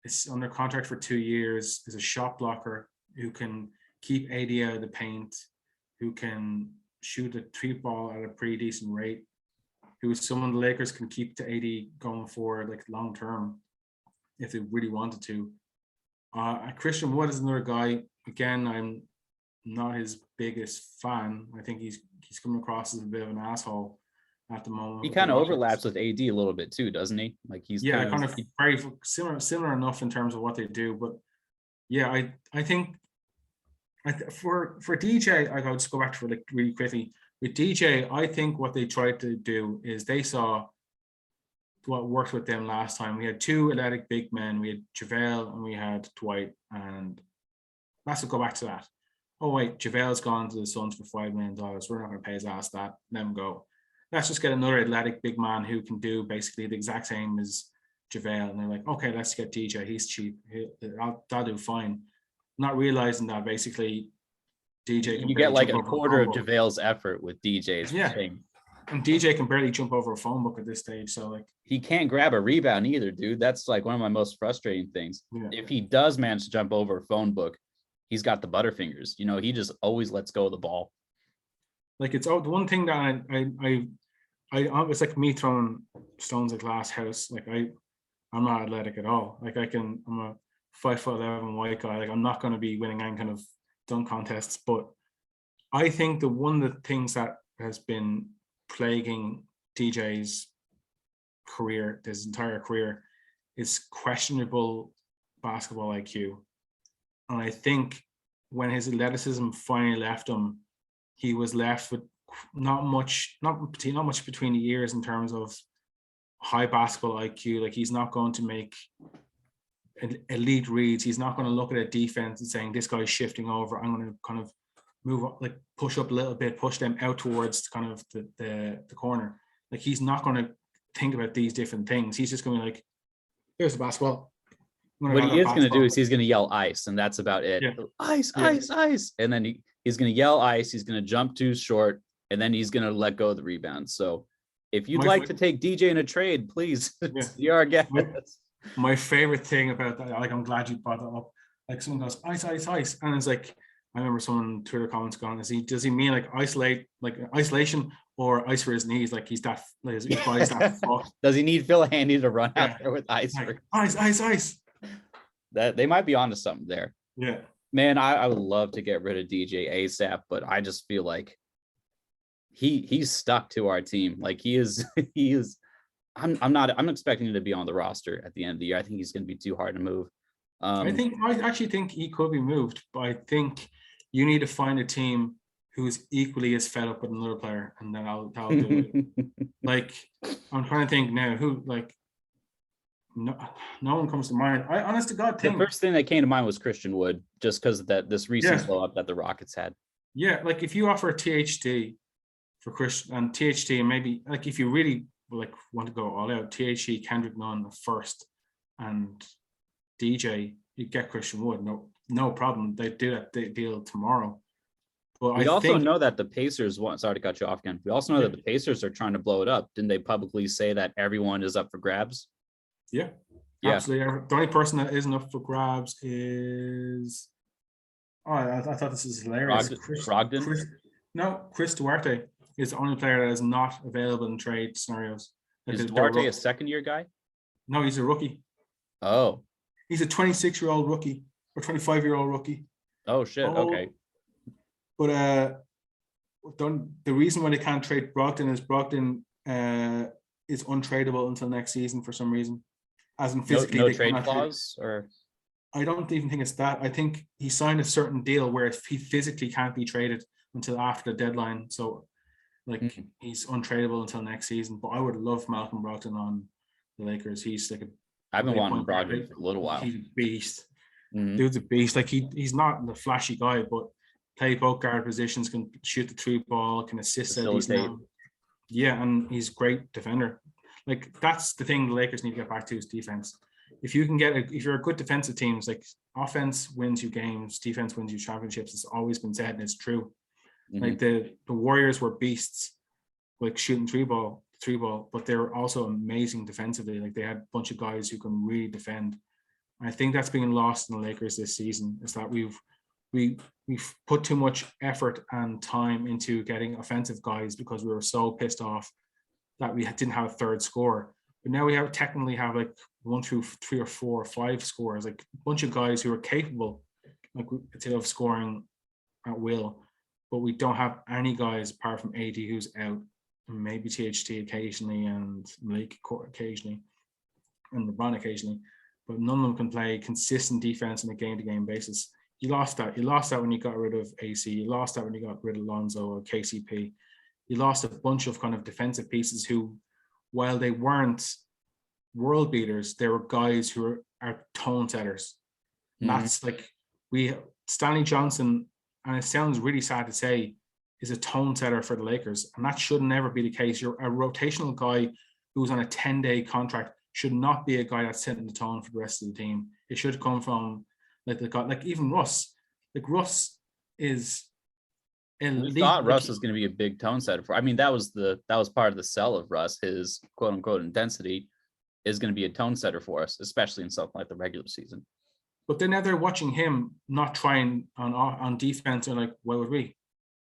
It's under contract for 2 years, is a shot blocker who can keep AD out of the paint, who can shoot the three ball at a pretty decent rate, who is someone the Lakers can keep to AD going forward, like long term, if they really wanted to. Christian Wood is another guy. Again, I'm not his biggest fan. I think he's coming across as a bit of an asshole at the moment. He kind of overlaps with AD a little bit too, doesn't he? Like he's kind of very similar enough in terms of what they do. But yeah, I think for DJ, I'll just go back to it really quickly. With DJ, I think what they tried to do is they saw what worked with them last time. We had two athletic big men. We had JaVale and we had Dwight. And let's go back to that. Oh, wait, JaVale's gone to the Suns for $5 million. We're not going to pay his ass that. Let him go. Let's just get another athletic big man who can do basically the exact same as JaVale. And they're like, okay, let's get DJ. He's cheap. That'll do fine. Not realizing that basically DJ can you get like a quarter of JaVale's effort with DJ's thing. And DJ can barely jump over a phone book at this stage. So like he can't grab a rebound either, dude. That's like one of my most frustrating things. Yeah. If he does manage to jump over a phone book, he's got the butterfingers. You know, he just always lets go of the ball. Like it's the one thing that I it's like me throwing stones at glass house. Like I'm not athletic at all. Like I'm a 5'11" white guy. Like I'm not going to be winning any kind of dunk contests. But I think one of the things that has been plaguing DJ's career, his entire career, is questionable basketball IQ. And I think when his athleticism finally left him, he was left with not much between the ears in terms of high basketball IQ. Like he's not going to make elite reads. He's not going to look at a defense and saying, this guy's shifting over. I'm going to kind of move up, like push up a little bit, push them out towards kind of the corner. Like he's not going to think about these different things. He's just going to be like, here's the basketball. What he is going to do is he's going to yell ice, and that's about it. Yeah. Ice, ice, ice. And then he's going to yell ice. He's going to jump too short, and then he's going to let go of the rebound. So if you'd like to take DJ in a trade, please, you're our guest. My favorite thing about that, like I'm glad you brought that up. Like someone goes, ice, ice, ice. And it's like, I remember someone Twitter comments going, does he mean like isolation or ice for his knees? Like he's that, like his body's that fucked. Does he need Phil Handy to run out there with ice? Like, ice, ice, ice. That they might be onto something there. Yeah. Man, I would love to get rid of DJ ASAP, but I just feel like he's stuck to our team. Like he is I'm expecting him to be on the roster at the end of the year. I think he's going to be too hard to move. I actually think he could be moved, but I think you need to find a team who is equally as fed up with another player, and then I'll do it. Like I'm trying to think now who, like, no one comes to mind. I honest to God think the first thing that came to mind was Christian Wood, just because of this recent blow up that the Rockets had. Yeah, like if you offer THT for Christian and THT, and maybe like if you really like want to go all out, THT, Kendrick Nunn first, and DJ, you get Christian Wood, no problem. They do that deal tomorrow. But we also know that the Pacers want. Sorry to cut you off again. We also know that the Pacers are trying to blow it up. Didn't they publicly say that everyone is up for grabs? Yeah, absolutely. The only person that isn't up for grabs is. Oh, I thought this is hilarious. Brogdon? Chris Duarte is the only player that is not available in trade scenarios. Is Duarte a second-year guy? No, he's a rookie. Oh. He's a 26-year-old rookie or 25-year-old rookie. Oh, shit. Okay. But the reason why they can't trade Brogdon is untradeable until next season for some reason. As in physically, no trade clause, or I don't even think it's that. I think he signed a certain deal where he physically can't be traded until after the deadline. So, like, he's untradeable until next season. But I would love Malcolm Brogdon on the Lakers. He's like I've been wanting Brogdon for a little while. He's a beast. Dude's a beast. Like he's not the flashy guy, but play both guard positions, can shoot the three ball, can assist at these now. Yeah, and he's a great defender. Like, that's the thing the Lakers need to get back to, is defense. If you can if you're a good defensive team, it's like offense wins you games, defense wins you championships. It's always been said, and it's true. Mm-hmm. Like the Warriors were beasts, like shooting three ball, but they were also amazing defensively. Like, they had a bunch of guys who can really defend. And I think that's being lost in the Lakers this season, is that we've put too much effort and time into getting offensive guys because we were so pissed off that we didn't have a third scorer. But now we technically have like 1 through 3 or 4 or 5 scorers, like a bunch of guys who are capable, like, of scoring at will. But we don't have any guys apart from AD, who's out, and maybe THT occasionally, and Malik occasionally, and LeBron occasionally. But none of them can play consistent defense on a game-to-game basis. You lost that. You lost that when you got rid of AC. You lost that when you got rid of Lonzo or KCP. You lost a bunch of kind of defensive pieces who, while they weren't world beaters, they were guys who are tone setters. Mm-hmm. That's like, Stanley Johnson, and it sounds really sad to say, is a tone setter for the Lakers. And that should never be the case. You're a rotational guy who's on a 10-day contract should not be a guy that's setting the tone for the rest of the team. It should come from like even Russ. Like, Russ is elite. We thought Russ was going to be a big tone setter for. I mean, that was part of the sell of Russ. His quote unquote intensity is going to be a tone setter for us, especially in something like the regular season. But then now they're watching him not trying on defense, and like, why would we?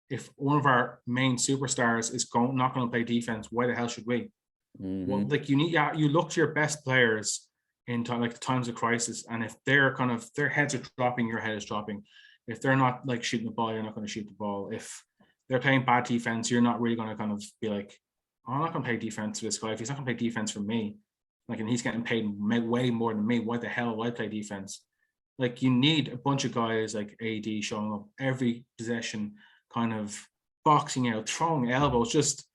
If one of our main superstars is not going to play defense, why the hell should we? Mm-hmm. Well, like, you look to your best players in like the times of crisis, and if they're kind of, their heads are dropping, your head is dropping. If they're not like shooting the ball, you're not going to shoot the ball. If they're playing bad defense, you're not really going to kind of be like, oh, I'm not going to play defense for this guy. If he's not going to play defense for me, like, and he's getting paid way more than me, why the hell would I play defense? Like, you need a bunch of guys like AD showing up every possession, kind of boxing out, throwing elbows, just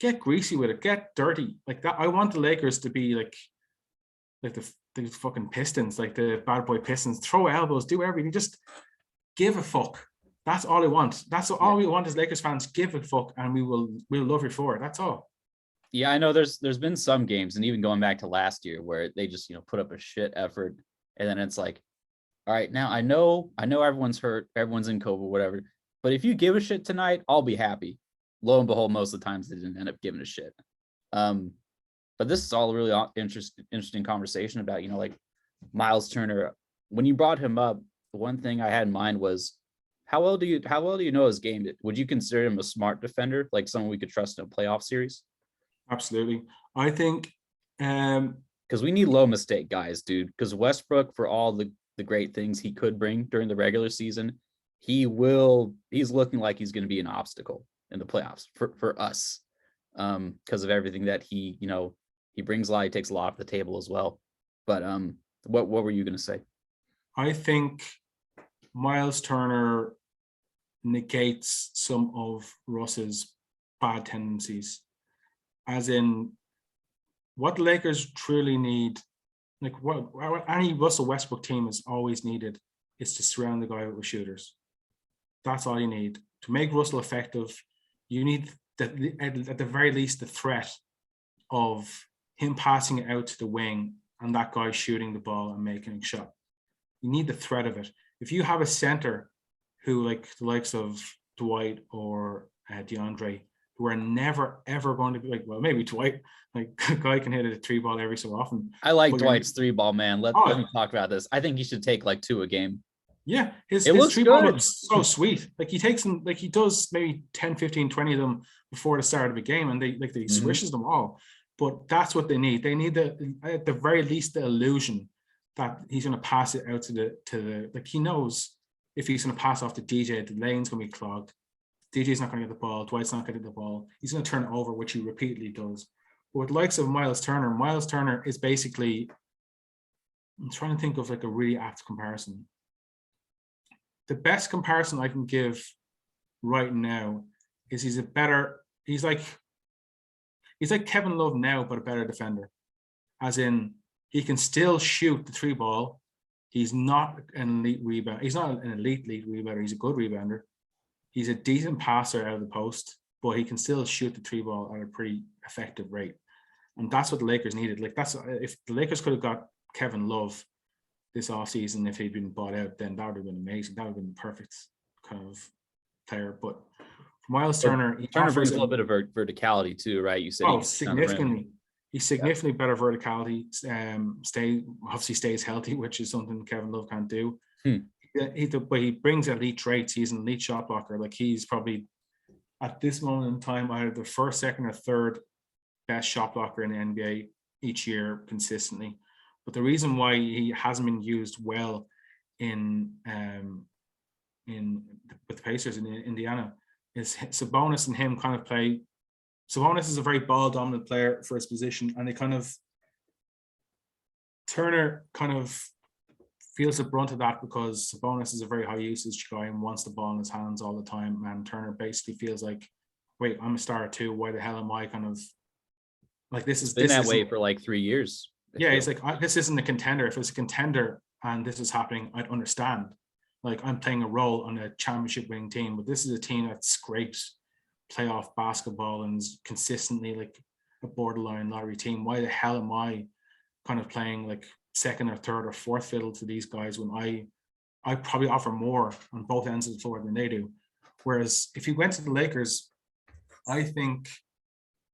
get greasy with it, get dirty. Like that. I want the Lakers to be like the fucking Pistons, like the bad boy Pistons, throw elbows, do everything, just give a fuck. That's all I want. That's all we want as Lakers fans. Give a fuck, and we'll love you for it. That's all. Yeah, I know there's been some games, and even going back to last year, where they just, put up a shit effort, and then it's like, all right, now I know everyone's hurt, everyone's in COVID, whatever, but if you give a shit tonight, I'll be happy. Lo and behold, most of the times they didn't end up giving a shit. But this is all a really interesting conversation about, like Myles Turner. When you brought him up, the one thing I had in mind was, how well do you know his game? Would you consider him a smart defender, like someone we could trust in a playoff series? Absolutely. I think because we need low mistake guys, dude. Because Westbrook, for all the great things he could bring during the regular season, he's looking like he's going to be an obstacle in the playoffs for us, because of everything that he brings a lot. He takes a lot off the table as well. But what were you going to say? I think Myles Turner negates some of Russ's bad tendencies, as in what the Lakers truly need, like what any Russell Westbrook team has always needed, is to surround the guy with shooters. That's all you need. To make Russell effective, you need, at the very least, the threat of him passing it out to the wing and that guy shooting the ball and making a shot. You need the threat of it. If you have a center who, like the likes of Dwight or DeAndre, who are never, ever going to be like, well, maybe Dwight, like a guy can hit a 3-ball every so often. I like Dwight's 3-ball, man. Let me talk about this. I think he should take like 2 a game. Yeah, his 3-ball looks so sweet. Like he takes them, like he does maybe 10, 15, 20 of them before the start of a game, and he swishes them all. But that's what they need. They need at the very least the illusion that he's going to pass it out to the like, he knows if he's going to pass off to DJ, the lane's going to be clogged. DJ's not going to get the ball. Dwight's not going to get the ball. He's going to turn it over, which he repeatedly does. But with the likes of Myles Turner is basically, I'm trying to think of like a really apt comparison. The best comparison I can give right now is he's like Kevin Love now, but a better defender. As in, he can still shoot the 3-ball. He's not an elite rebounder. He's not an elite rebounder. He's a good rebounder. He's a decent passer out of the post, but he can still shoot the three ball at a pretty effective rate. And that's what the Lakers needed. Like, that's, if the Lakers could have got Kevin Love this offseason, if he'd been bought out, then that would have been amazing. That would have been the perfect kind of player. But Myles Turner, he Turner brings offers a little bit of verticality too, right? You said significantly. He's significantly better verticality. Stays healthy, which is something Kevin Love can't do. But he brings elite traits. He's an elite shot blocker. Like, he's probably at this moment in time either the first, second, or third best shot blocker in the NBA each year consistently. But the reason why he hasn't been used well with the Pacers in Indiana is Sabonis and him kind of play. Sabonis is a very ball dominant player for his position, and Turner kind of feels the brunt of that because Sabonis is a very high usage guy and wants the ball in his hands all the time. And Turner basically feels like, wait, I'm a star too. Why the hell am I kind of like this? Is been that way for like 3 years. Yeah, he's like, this isn't a contender. If it was a contender and this is happening, I'd understand. Like, I'm playing a role on a championship winning team, but this is a team that scrapes playoff basketball and is consistently like a borderline lottery team. Why the hell am I kind of playing like second or third or fourth fiddle to these guys when I probably offer more on both ends of the floor than they do? Whereas if he went to the Lakers, I think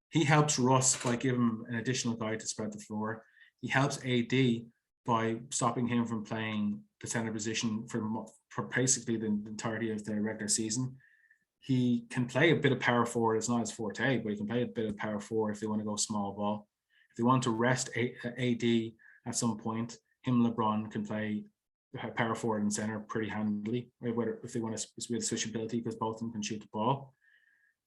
he helps Russ by giving him an additional guy to spread the floor. He helps AD by stopping him from playing the center position for basically the entirety of the regular season. He can play a bit of power forward. It's not his forte, but he can play a bit of power forward if they want to go small ball. If they want to rest AD at some point, him and LeBron can play power forward and center pretty handily, if they want to with switchability, because both of them can shoot the ball.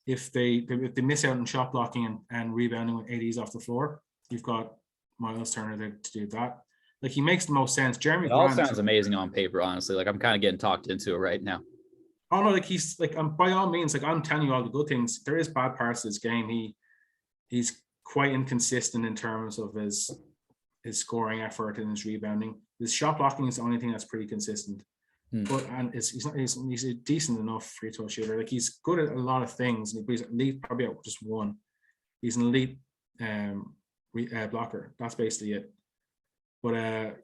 If they miss out on shot blocking and rebounding with ADs off the floor, you've got Myles Turner there to do that. Like, he makes the most sense. Jeremy Grant, all sounds amazing on paper, honestly. Like, I'm kind of getting talked into it right now. Oh no, like, he's like, by all means, like, I'm telling you all the good things. There is bad parts of his game. He's quite inconsistent in terms of his scoring effort and his rebounding. His shot blocking is the only thing that's pretty consistent. But he's a decent enough free throw shooter. Like, he's good at a lot of things, and he's elite probably at just one. He's an elite blocker. That's basically it. But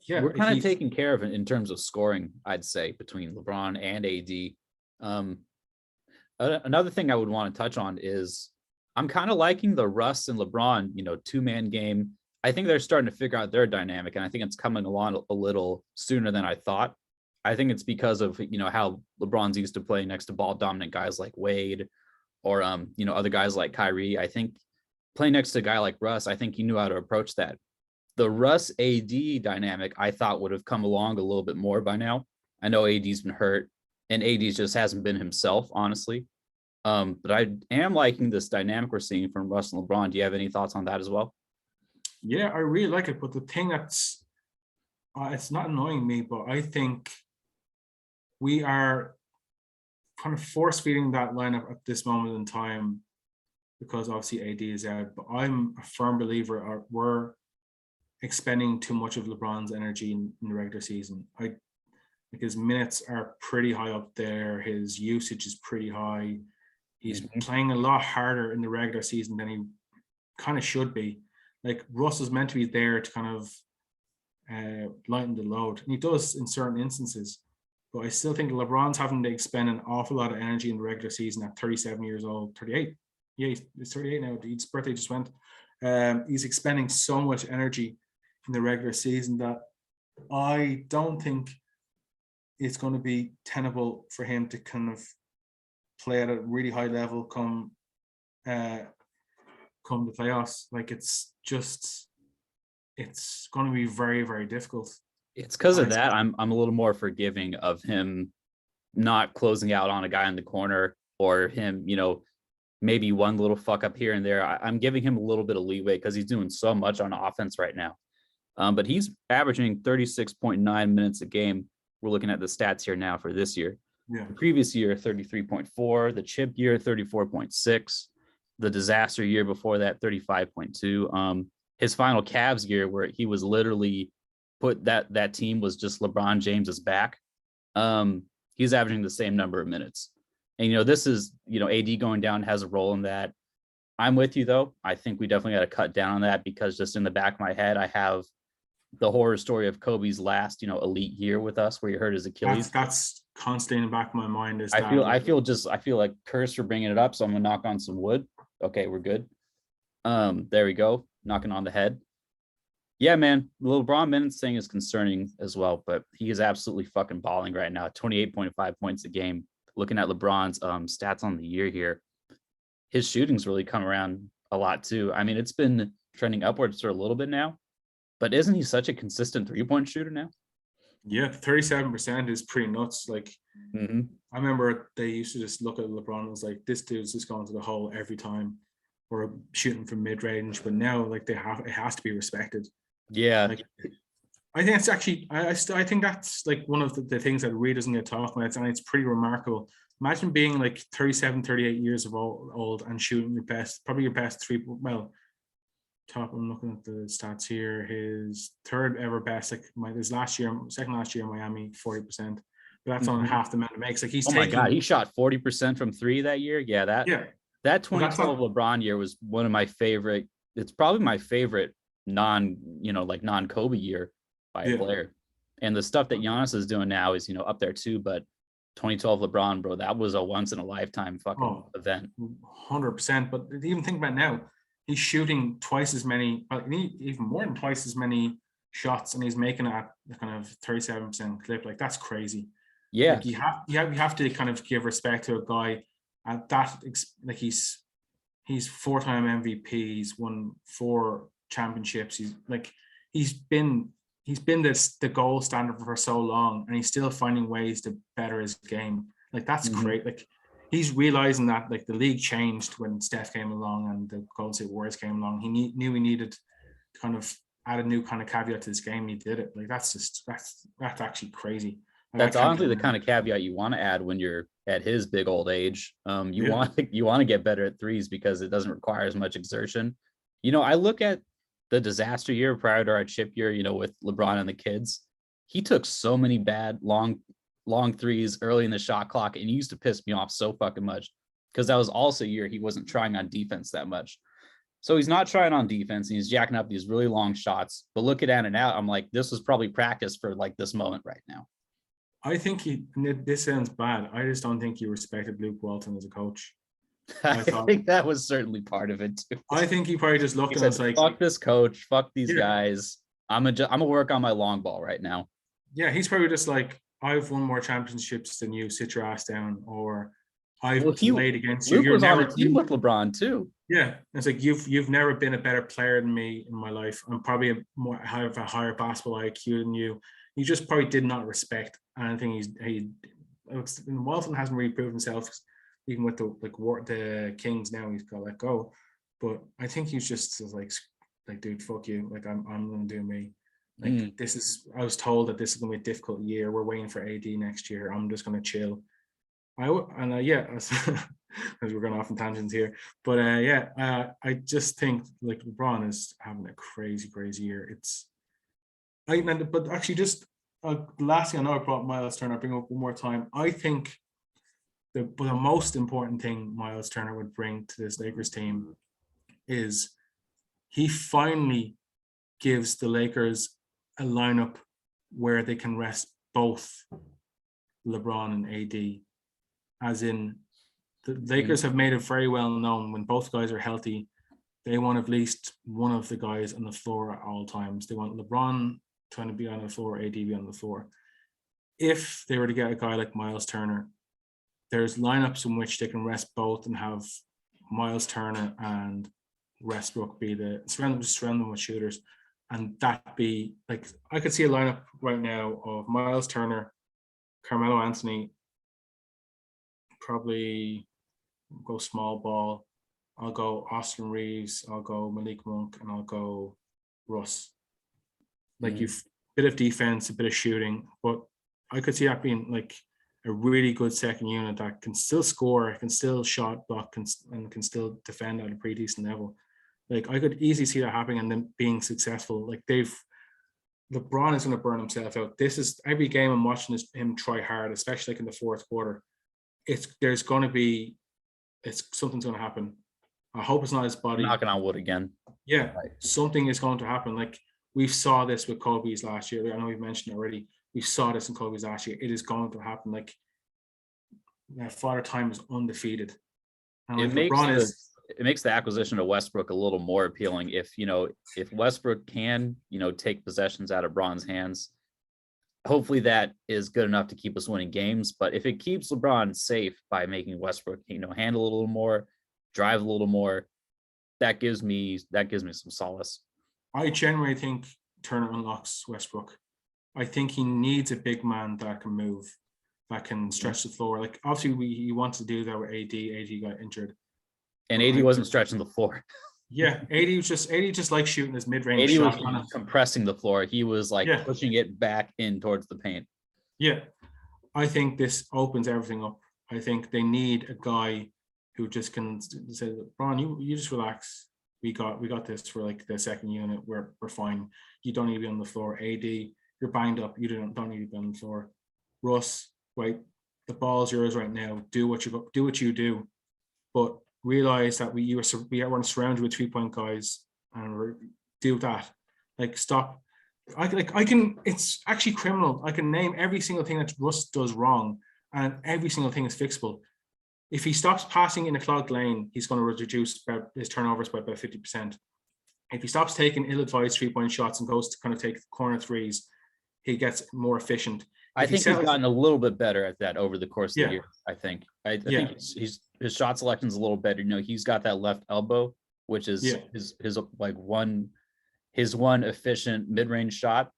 yeah, we're kind of taken care of in terms of scoring, I'd say, between LeBron and AD. Another thing I would want to touch on is I'm kind of liking the Russ and LeBron, two-man game. I think they're starting to figure out their dynamic, and I think it's coming along a little sooner than I thought. I think it's because of, how LeBron's used to play next to ball dominant guys like Wade or, other guys like Kyrie. I think playing next to a guy like Russ, I think he knew how to approach that. The Russ AD dynamic, I thought, would have come along a little bit more by now. I know AD's been hurt and AD just hasn't been himself, honestly. But I am liking this dynamic we're seeing from Russ and LeBron. Do you have any thoughts on that as well? Yeah, I really like it. But the thing that's, it's not annoying me, but I think we are kind of force feeding that lineup at this moment in time because obviously AD is out. But I'm a firm believer we're expending too much of LeBron's energy in the regular season. His minutes are pretty high up there. His usage is pretty high. He's playing a lot harder in the regular season than he kind of should be. Like, Russ is meant to be there to kind of lighten the load. And he does in certain instances. But I still think LeBron's having to expend an awful lot of energy in the regular season at 37 years old, 38. Yeah, he's 38 now. His birthday just went. He's expending so much energy in the regular season that I don't think it's going to be tenable for him to kind of play at a really high level come the playoffs. Like, it's going to be very, very difficult. It's because of that I'm a little more forgiving of him not closing out on a guy in the corner, or him, maybe one little fuck up here and there. I'm giving him a little bit of leeway because he's doing so much on offense right now. But he's averaging 36.9 minutes a game. We're looking at the stats here now for this year. Yeah. The previous year, 33.4. The chip year, 34.6. The disaster year before that, 35.2. His final Cavs year, where he was literally put that team was just LeBron James's back. He's averaging the same number of minutes. And this is AD going down has a role in that. I'm with you though. I think we definitely got to cut down on that, because just in the back of my head, I have the horror story of Kobe's last, elite year with us, where he hurt his Achilles. That's constantly in the back of my mind. I feel like cursed for bringing it up, so I'm gonna knock on some wood. Okay, we're good. There we go, knocking on the head. Yeah, man, the LeBron minutes thing is concerning as well, but he is absolutely fucking balling right now. 28.5 points a game. Looking at LeBron's stats on the year here, his shooting's really come around a lot too. I mean, it's been trending upwards for a little bit now, but isn't he such a consistent 3-point shooter now? Yeah, 37% is pretty nuts. Like, mm-hmm. I remember they used to just look at LeBron and was like, this dude's just going to the hole every time, or shooting from mid range. But now, like, it has to be respected. Yeah, like, I think it's actually, I think that's like one of the things that really doesn't get talked about, and it's pretty remarkable. Imagine being like 37, 38 years of old and shooting probably your best three. Well, I'm looking at the stats here. His third ever best, like his second last year in Miami, 40%. But that's only half the amount it makes. Like, my God, he shot 40% from three that year. Yeah, that 2012 LeBron year was one of my favorite. It's probably my favorite non-Kobe year by a player. And the stuff that Giannis is doing now is, up there too. But 2012 LeBron, bro, that was a once in a lifetime fucking event. 100%. But even think about now, he's shooting twice as many, even more than twice as many shots, and he's making it at the kind of 37% clip. Like, that's crazy. Yeah, like, you have to kind of give respect to a guy at that. Like, he's 4-time MVP. He's won 4 championships. He's been the gold standard for so long, and he's still finding ways to better his game. Like, that's great. Like, he's realizing that, like, the league changed when Steph came along and the Golden State Warriors came along. He knew he needed to kind of add a new kind of caveat to this game. He did it. Like, that's actually crazy. That's honestly the kind of caveat you want to add when you're at his big old age. You want to get better at threes, because it doesn't require as much exertion. I look at the disaster year prior to our chip year, with LeBron and the kids. He took so many bad long threes early in the shot clock, and he used to piss me off so fucking much, because that was also a year he wasn't trying on defense that much. So he's not trying on defense, and he's jacking up these really long shots. But looking at it now, I'm like, this was probably practice for like this moment right now. I think this sounds bad. I just don't think he respected Luke Walton as a coach. I think that was certainly part of it too. I think he probably just looked at us like, fuck this coach, fuck these guys. I'm gonna work on my long ball right now. Yeah, he's probably just like, I've won more championships than you, sit your ass down, or I've played against you. Luke was on a team with LeBron too. Yeah, it's like, you've never been a better player than me in my life. I'm probably have a higher basketball IQ than you. He just probably did not respect anything. Walton hasn't really proved himself, even with the Kings. Now he's got to let go. But I think he's just like, dude, fuck you. Like, I'm gonna do me. Like, I was told that this is gonna be a difficult year. We're waiting for AD next year. I'm just gonna chill. As we're going off on tangents here, but I just think, like, LeBron is having a crazy year. But actually, just the last thing, I know I brought Myles Turner, bring up one more time. I think the most important thing Myles Turner would bring to this Lakers team is he finally gives the Lakers a lineup where they can rest both LeBron and AD. As in, the Lakers have made it very well known, when both guys are healthy, they want at least one of the guys on the floor at all times. They want LeBron trying to be on the floor, AD be on the floor. If they were to get a guy like Myles Turner, there's lineups in which they can rest both and have Myles Turner and Westbrook be surround them with shooters. And that be like, I could see a lineup right now of Myles Turner, Carmelo Anthony, probably go small ball. I'll go Austin Reeves, I'll go Malik Monk, and I'll go Russ. Like, you've a bit of defense, a bit of shooting, but I could see that being like a really good second unit that can still score, can still shot block, and can still defend at a pretty decent level. Like, I could easily see that happening and them being successful. Like, LeBron is going to burn himself out. This is every game I'm watching him try hard, especially like in the fourth quarter. there's going to be something's going to happen. I hope it's not his body. Knocking on wood again. Yeah, Right. something is going to happen. Like we saw this with Kobe's last year. I know we've mentioned it already. We saw this in Kobe's last year. It is going to happen. Like Father Time is undefeated. And It makes the acquisition of Westbrook a little more appealing if Westbrook can, take possessions out of Bron's hands. Hopefully that is good enough to keep us winning games. But if it keeps LeBron safe by making Westbrook, handle a little more, drive a little more, that gives me some solace. I genuinely think Turner unlocks Westbrook. I think he needs a big man that can move, that can stretch the floor. Like obviously he wants to do that with AD. AD got injured. And AD wasn't stretching the floor. Yeah, AD just like shooting his mid-range AD shot. was compressing the floor. He was pushing it back in towards the paint. Yeah, I think this opens everything up. I think they need a guy who just can say, Ron, you just relax. We got this for like the second unit. We're fine. You don't need to be on the floor. AD, you're banged up. You don't need to be on the floor. Russ, wait, the ball's yours right now. Do what you do, but realize that we are surrounded with 3-point guys, and do that. Like stop. I can. It's actually criminal. I can name every single thing that Russ does wrong, and every single thing is fixable. If he stops passing in a clogged lane, he's going to reduce his turnovers by about 50%. If he stops taking ill-advised 3-point shots and goes to kind of take corner threes, he gets more efficient. I think he's gotten a little bit better at that over the course of the year. I think his shot selection's a little better. He's got that left elbow, which is his one efficient mid-range shot.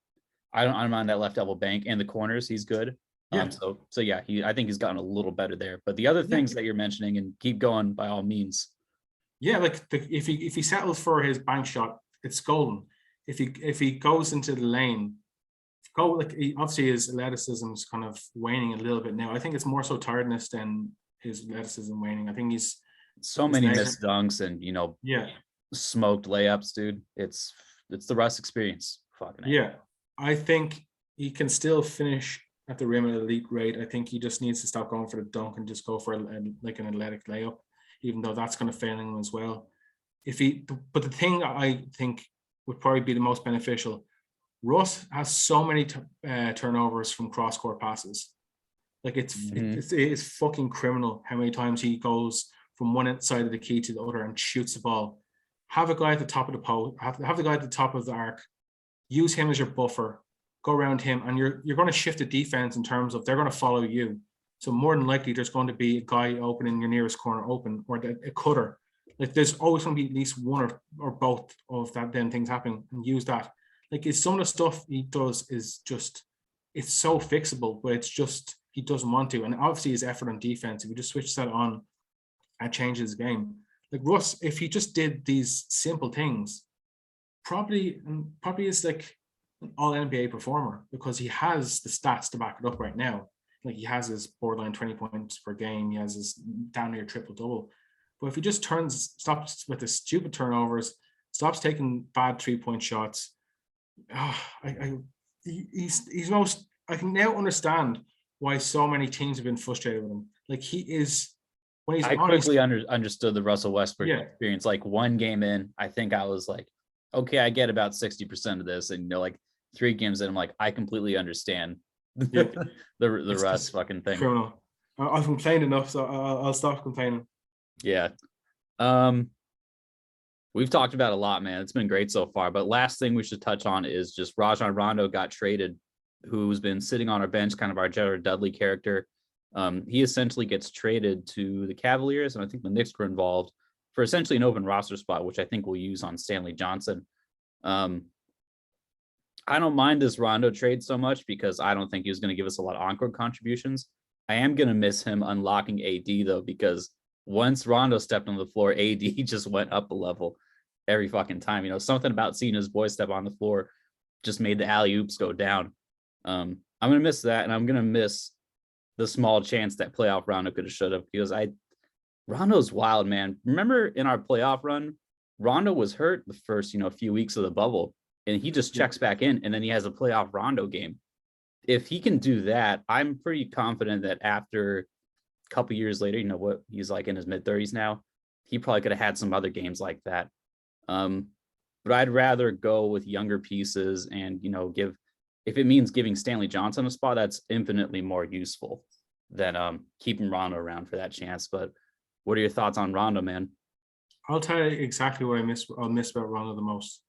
I don't mind that left elbow bank and the corners. He's good. I think he's gotten a little better there. But the other things that you're mentioning, and keep going by all means. Yeah, like if he settles for his bank shot, it's golden. If he goes into the lane, obviously his athleticism is kind of waning a little bit now. I think it's more so tiredness than his athleticism waning. I think he's many missed dunks and smoked layups, dude. It's the Russ experience. Fucking yeah. I think he can still finish at the rim at elite rate. I think he just needs to stop going for the dunk and just go for an athletic layup, even though that's kind of failing him as well. But the thing I think would probably be the most beneficial, Russ has so many turnovers from cross-court passes. Like it's fucking criminal how many times he goes from one side of the key to the other and shoots the ball. Have a guy at the top of the post, have the guy at the top of the arc, use him as your buffer, go around him, and you're going to shift the defense in terms of they're going to follow you. So more than likely there's going to be a guy open in your nearest corner open, or a cutter. Like there's always going to be at least one or both of that then things happening, and use that. Like it's some of the stuff he does is just, it's so fixable, but it's just he doesn't want to. And obviously his effort on defense, if he just switches that on, that changes his game. Like Russ, if he just did these simple things, probably is like an all NBA performer, because he has the stats to back it up right now. Like he has his borderline 20 points per game. He has his down near triple double. But if he just stops with the stupid turnovers, stops taking bad 3-point shots, I can now understand why so many teams have been frustrated with him. Like he is, when he's quickly understood the Russell Westbrook experience. Like one game in, I think I was like, okay, I get about 60% of this, and 3 games in, I'm like, I completely understand the Russ fucking thing. Criminal. I've complained enough, so I'll stop complaining. Yeah. We've talked about a lot, man. It's been great so far. But last thing we should touch on is just Rajon Rondo got traded, who's been sitting on our bench, kind of our Jared Dudley character. He essentially gets traded to the Cavaliers, and I think the Knicks were involved for essentially an open roster spot, which I think we'll use on Stanley Johnson. I don't mind this Rondo trade so much because I don't think he was going to give us a lot of encore contributions. I am going to miss him unlocking AD, though, because once Rondo stepped on the floor, AD just went up a level every fucking time. Something about seeing his boy step on the floor just made the alley-oops go down. I'm going to miss that, and I'm going to miss the small chance that playoff Rondo could have showed up, because Rondo's wild, man. Remember in our playoff run, Rondo was hurt the first, few weeks of the bubble, and he just checks back in, and then he has a playoff Rondo game. If he can do that, I'm pretty confident that after couple years later, you know what, he's like in his mid-30s now. He probably could have had some other games like that. But I'd rather go with younger pieces and, you know, if it means giving Stanley Johnson a spot, that's infinitely more useful than keeping Rondo around for that chance. But what are your thoughts on Rondo, man? I'll tell you exactly what I'll miss about Rondo the most.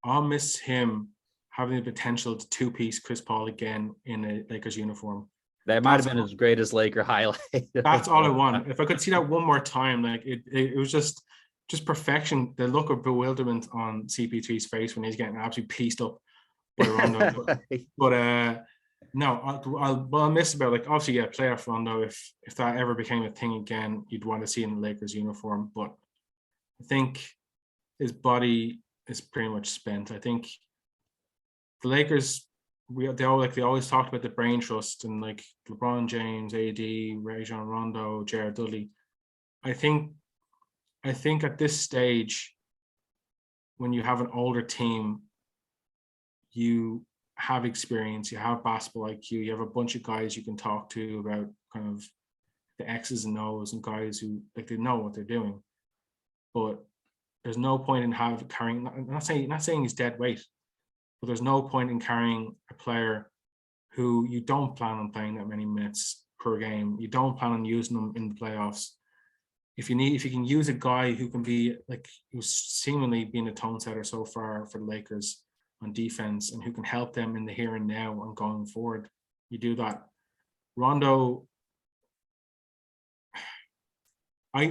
I'll miss him having the potential to two-piece Chris Paul again in a Lakers uniform. That might have been his greatest Laker highlight. That's all I want. If I could see that one more time, like it was just perfection. The look of bewilderment on CP3's face when he's getting absolutely pieced up by Rondo. but no, I'll miss about, like, obviously, yeah, playoff Rondo. If that ever became a thing again, you'd want to see in the Lakers uniform. But I think his body is pretty much spent. I think the Lakers, they always talked about the brain trust and like LeBron James, AD, Rajon Rondo, Jared Dudley. I think at this stage, when you have an older team, you have experience, you have basketball IQ, you have a bunch of guys you can talk to about kind of the X's and O's, and guys who, like, they know what they're doing. But there's no point in carrying. I'm not saying he's dead weight, but there's no point in carrying a player who you don't plan on playing that many minutes per game. You don't plan on using them in the playoffs. If you can use a guy who can be, like, who's seemingly been a tone setter so far for the Lakers on defense and who can help them in the here and now and going forward, you do that. Rondo, I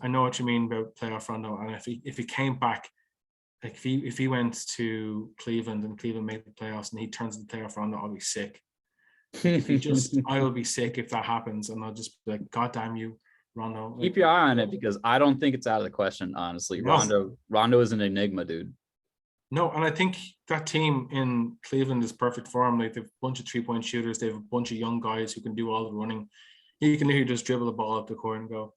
know what you mean about playoff Rondo, and if he came back, like if he went to Cleveland and Cleveland made the playoffs and he turns into playoff Rondo, I'll be sick. I will be sick if that happens, and I'll just be like, God damn you, Rondo. Keep your eye on it, because I don't think it's out of the question, honestly. No. Rondo is an enigma, dude. No, and I think that team in Cleveland is perfect for him. Like, they have a bunch of three-point shooters. They have a bunch of young guys who can do all the running. You can literally just dribble the ball up the court and go,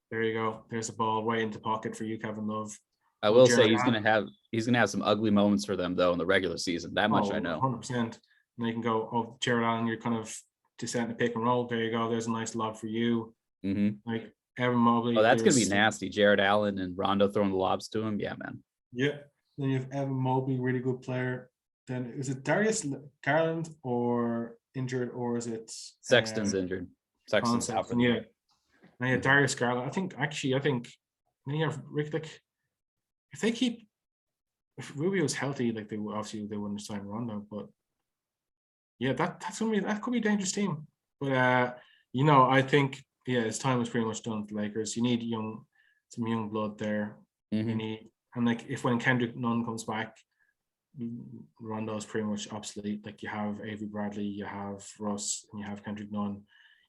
there you go. There's the ball right into pocket for you, Kevin Love. I will say he's gonna have some ugly moments for them though in the regular season. That much I know. 100%. And they can go, oh, Jared Allen, you're kind of just setting a pick and roll. There you go. There's a nice lob for you. Mm-hmm. Like Evan Mobley. Oh, that's gonna be nasty. Jared Allen and Rondo throwing the lobs to him. Yeah, man. Yeah. Then you have Evan Mobley, really good player. Then is it Darius Garland or injured, or is it Sexton's injured? Sexton's out for the year. And yeah, Darius Garland. I think then you have Rick. Like, if Rubio's healthy, like, they wouldn't sign Rondo. But yeah, that could be a dangerous team. But I think his time was pretty much done with the Lakers. You need some young blood there. Mm-hmm. You need, and like, when Kendrick Nunn comes back, Rondo is pretty much obsolete. Like, you have Avery Bradley, you have Russ, and you have Kendrick Nunn.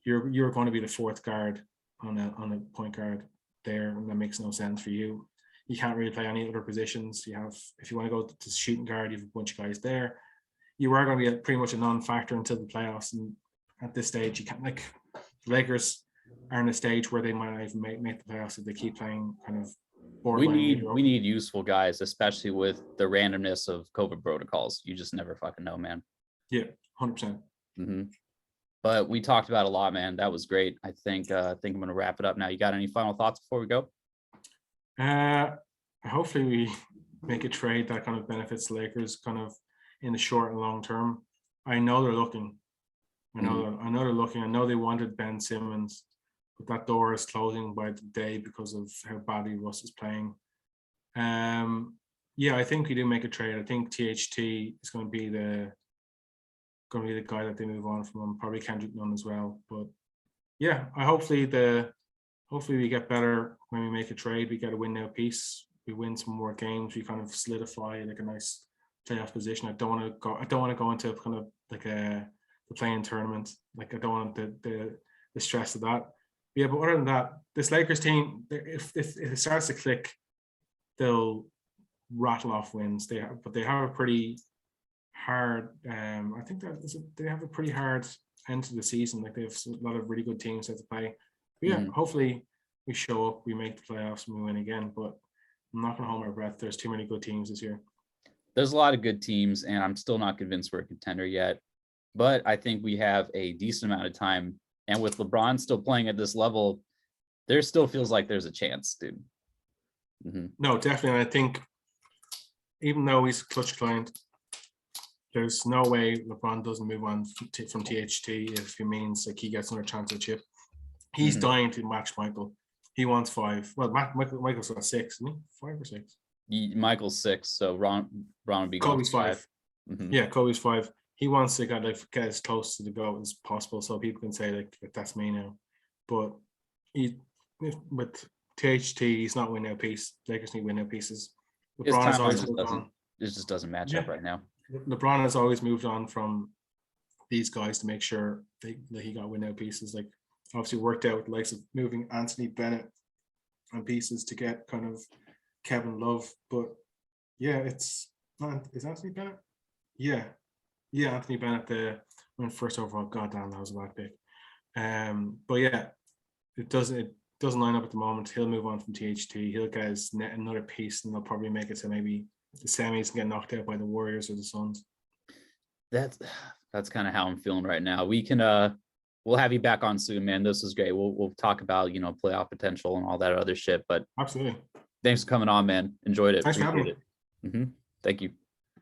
You're going to be the fourth guard on a point guard there, and that makes no sense for you. You can't really play any other positions. If you want to go to shooting guard, you have a bunch of guys there. You are going to be pretty much a non-factor until the playoffs, and at this stage, you can't, like, the Lakers are in a stage where they might not even make the playoffs if they keep playing kind of borderline. We need useful guys, especially with the randomness of COVID protocols. You just never fucking know, man. Yeah, 100%. Mm-hmm. But we talked about a lot, man. That was great. I think I'm going to wrap it up now. You got any final thoughts before we go? Hopefully we make a trade that kind of benefits the Lakers kind of in the short and long term. I know they're looking. I know they're looking. I know they wanted Ben Simmons, but that door is closing by the day because of how badly Russ is playing. I think we do make a trade. I think THT is going to be the guy that they move on from. Probably Kendrick Nunn as well. But yeah, hopefully we get better when we make a trade. We get a win now piece. We win some more games. We kind of solidify like a nice playoff position. I don't want to go into kind of like the playing tournament. Like, I don't want the stress of that. Yeah, but other than that, this Lakers team, if it starts to click, they'll rattle off wins. They have a pretty hard. I think they have a pretty hard end to the season. Like, they have a lot of really good teams that to play. But yeah, hopefully we show up, we make the playoffs, and we win again. But I'm not going to hold my breath. There's too many good teams this year. There's a lot of good teams, and I'm still not convinced we're a contender yet. But I think we have a decent amount of time And with LeBron still playing at this level, there still feels like there's a chance, dude. Mm-hmm. No, definitely. And I think even though he's a clutch client, there's no way LeBron doesn't move on from THT if it means like he gets another chance at a chip. He's dying to match Michael. He wants 5. Well, Michael's got 6, isn't he? 5 or 6? Michael's 6, so Ron would be going Kobe's 5. Mm-hmm. Yeah, Kobe's 5. He wants to get as close to the goal as possible, so people can say like that's me now. But with THT, he's not winning out piece. Lakers need win out pieces. LeBron has always moved on. It just doesn't match up right now. LeBron has always moved on from these guys to make sure that he got win out pieces. Like obviously worked out with the likes of moving Anthony Bennett and pieces to get kind of Kevin Love. But yeah, is Anthony Bennett? Yeah, Anthony Bennett went first overall. God damn, that was a bad pick. But yeah, it doesn't line up at the moment. He'll move on from THT. He'll get his another piece, and they'll probably make it to maybe the semis and get knocked out by the Warriors or the Suns. That's kind of how I'm feeling right now. We can we'll have you back on soon, man. This is great. We'll talk about playoff potential and all that other shit. But absolutely, thanks for coming on, man. Enjoyed it. Thanks for having me. Thank you.